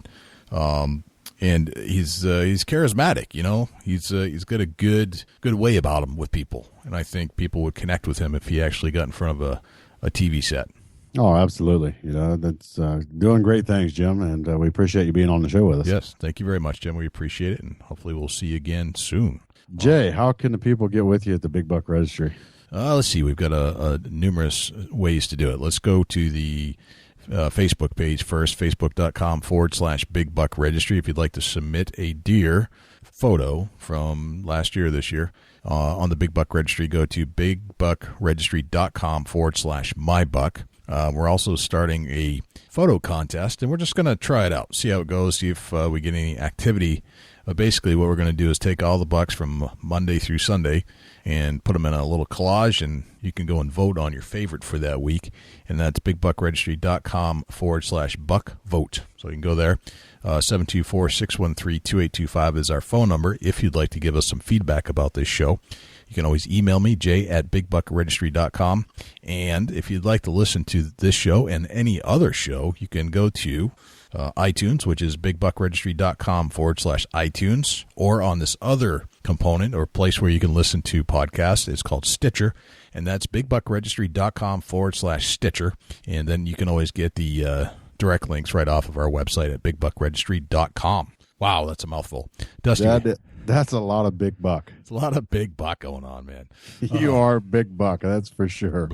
And he's charismatic, He's got a good way about him with people, and I think people would connect with him if he actually got in front of a TV set. Oh, absolutely. That's doing great things, Jim, and we appreciate you being on the show with us. Yes, thank you very much, Jim. We appreciate it, and hopefully we'll see you again soon. Jay, how can the people get with you at the Big Buck Registry? Let's see. We've got numerous ways to do it. Let's go to the Facebook page first, facebook.com/Big Buck Registry. If you'd like to submit a deer photo from last year or this year on the Big Buck Registry, go to bigbuckregistry.com/mybuck. We're also starting a photo contest, and we're just going to try it out, see how it goes, see if we get any activity. Basically, what we're going to do is take all the bucks from Monday through Sunday and put them in a little collage, and you can go and vote on your favorite for that week, and that's bigbuckregistry.com/buck vote. So you can go there. 724-613-2825 is our phone number if you'd like to give us some feedback about this show. You can always email me, jay@bigbuckregistry.com. And if you'd like to listen to this show and any other show, you can go to iTunes, which is bigbuckregistry.com/iTunes, or on this other component or place where you can listen to podcasts. It's called Stitcher, and that's bigbuckregistry.com/Stitcher. And then you can always get the direct links right off of our website at bigbuckregistry.com. Wow, that's a mouthful. Dusty. That's a lot of big buck. It's a lot of big buck going on, man. You are big buck, that's for sure.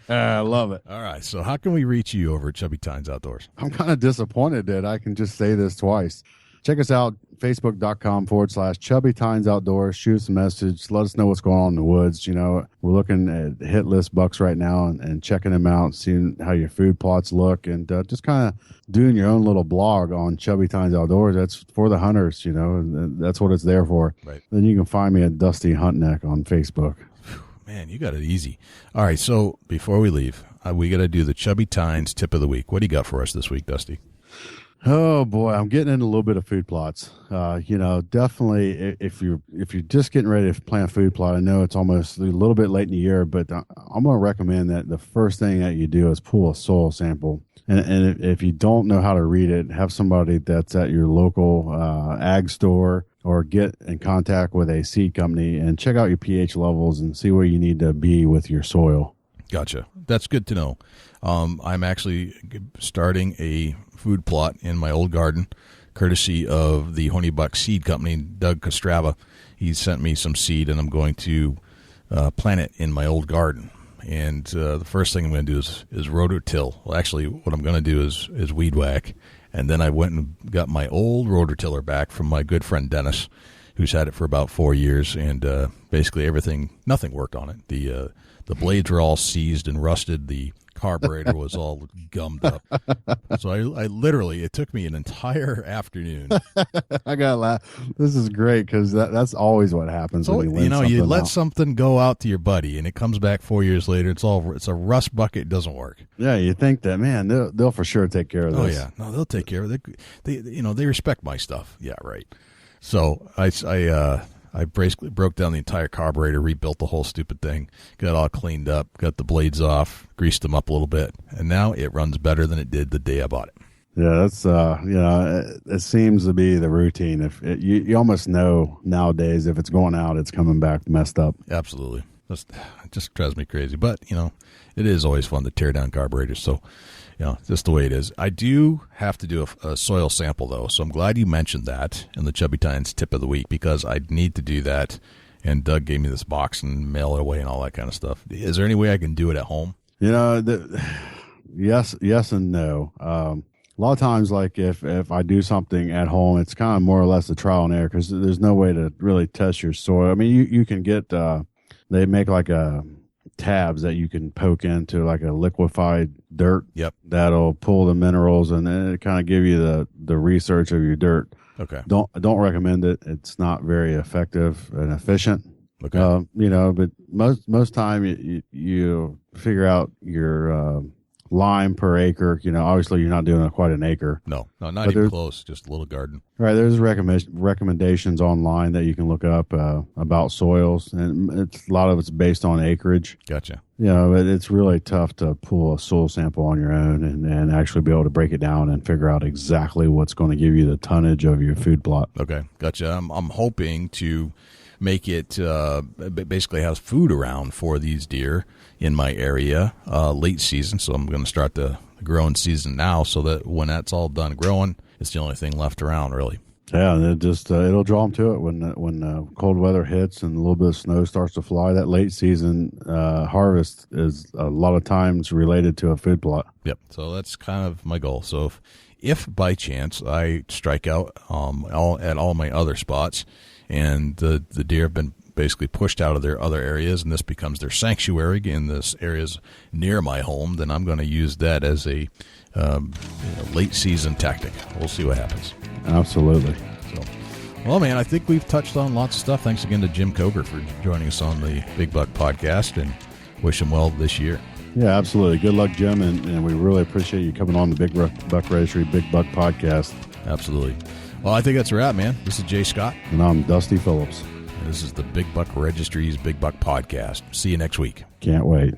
I love it. All right, so how can we reach you over at Chubby Tines Outdoors? I'm kind of disappointed that I can just say this twice. Check us out, facebook.com/Chubby Tines Outdoors. Shoot us a message. Let us know what's going on in the woods. We're looking at hit list bucks right now and checking them out, seeing how your food plots look, and just kind of doing your own little blog on Chubby Tines Outdoors. That's for the hunters, and that's what it's there for. Right. Then you can find me at Dusty Huntneck on Facebook. Man, you got it easy. All right, so before we leave, we got to do the Chubby Tines tip of the week. What do you got for us this week, Dusty? Oh boy, I'm getting into a little bit of food plots. Definitely if you're just getting ready to plant a food plot, I know it's almost a little bit late in the year, but I'm going to recommend that the first thing that you do is pull a soil sample. And if you don't know how to read it, have somebody that's at your local ag store, or get in contact with a seed company and check out your pH levels and see where you need to be with your soil. Gotcha. That's good to know. I'm actually starting a food plot in my old garden, courtesy of the Honey Buck Seed Company, Doug Kostrava. He sent me some seed, and I'm going to plant it in my old garden. And the first thing I'm going to do is rototill. Well, actually, what I'm going to do is weed whack. And then I went and got my old rototiller back from my good friend Dennis, who's had it for about 4 years. And basically nothing worked on it. The blades were all seized and rusted. The carburetor was all gummed up. So I literally, it took me an entire afternoon. I got to laugh. This is great because that's always what happens. So, when you let something go out to your buddy and it comes back 4 years later. It's a rust bucket. It doesn't work. Yeah, you think that, man, they'll for sure take care of this. Oh yeah, no, they'll take care of it. They respect my stuff. Yeah, right. So I basically broke down the entire carburetor, rebuilt the whole stupid thing, got it all cleaned up, got the blades off, greased them up a little bit, and now it runs better than it did the day I bought it. Yeah, that's it seems to be the routine. If you almost know nowadays if it's going out, it's coming back messed up. Absolutely, it just drives me crazy. But it is always fun to tear down carburetors. So just the way it is. I do have to do a soil sample, though, so I'm glad you mentioned that in the Chubby Tines tip of the week, because I need to do that, and Doug gave me this box and mail it away and all that kind of stuff. Is there any way I can do it at home? Yes and no. A lot of times, like if I do something at home, it's kind of more or less a trial and error because there's no way to really test your soil. I mean, you can get they make like tabs that you can poke into like a liquefied dirt. Yep. That'll pull the minerals and then it kind of give you the research of your dirt. Okay. Don't recommend it. It's not very effective and efficient. Okay. But most time you figure out your lime per acre. Obviously you're not doing quite an acre. No, not even close. Just a little garden. Right. There's recommendations online that you can look up about soils, and a lot of it's based on acreage. Gotcha. But it's really tough to pull a soil sample on your own and actually be able to break it down and figure out exactly what's going to give you the tonnage of your food plot. Okay. Gotcha. I'm hoping to make it basically have food around for these deer in my area late season. So I'm going to start the growing season now, so that when that's all done growing, it's the only thing left around, really. Yeah, and it just it'll draw them to it when cold weather hits and a little bit of snow starts to fly. That late season harvest is a lot of times related to a food plot. Yep. So that's kind of my goal. So if by chance I strike out at all my other spots, and the deer have been basically pushed out of their other areas, and this becomes their sanctuary in this areas near my home, then I'm going to use that as a late season tactic. We'll see what happens. Absolutely. So, well, man, I think we've touched on lots of stuff. Thanks again to Jim COGAR for joining us on the Big Buck Podcast, and wish him well this year. Yeah, absolutely. Good luck, Jim, and we really appreciate you coming on the Big Buck Registry Big Buck Podcast. Absolutely. Well, I think that's a wrap, man. This is Jay Scott. And I'm Dusty Phillips. And this is the Big Buck Registry's Big Buck Podcast. See you next week. Can't wait.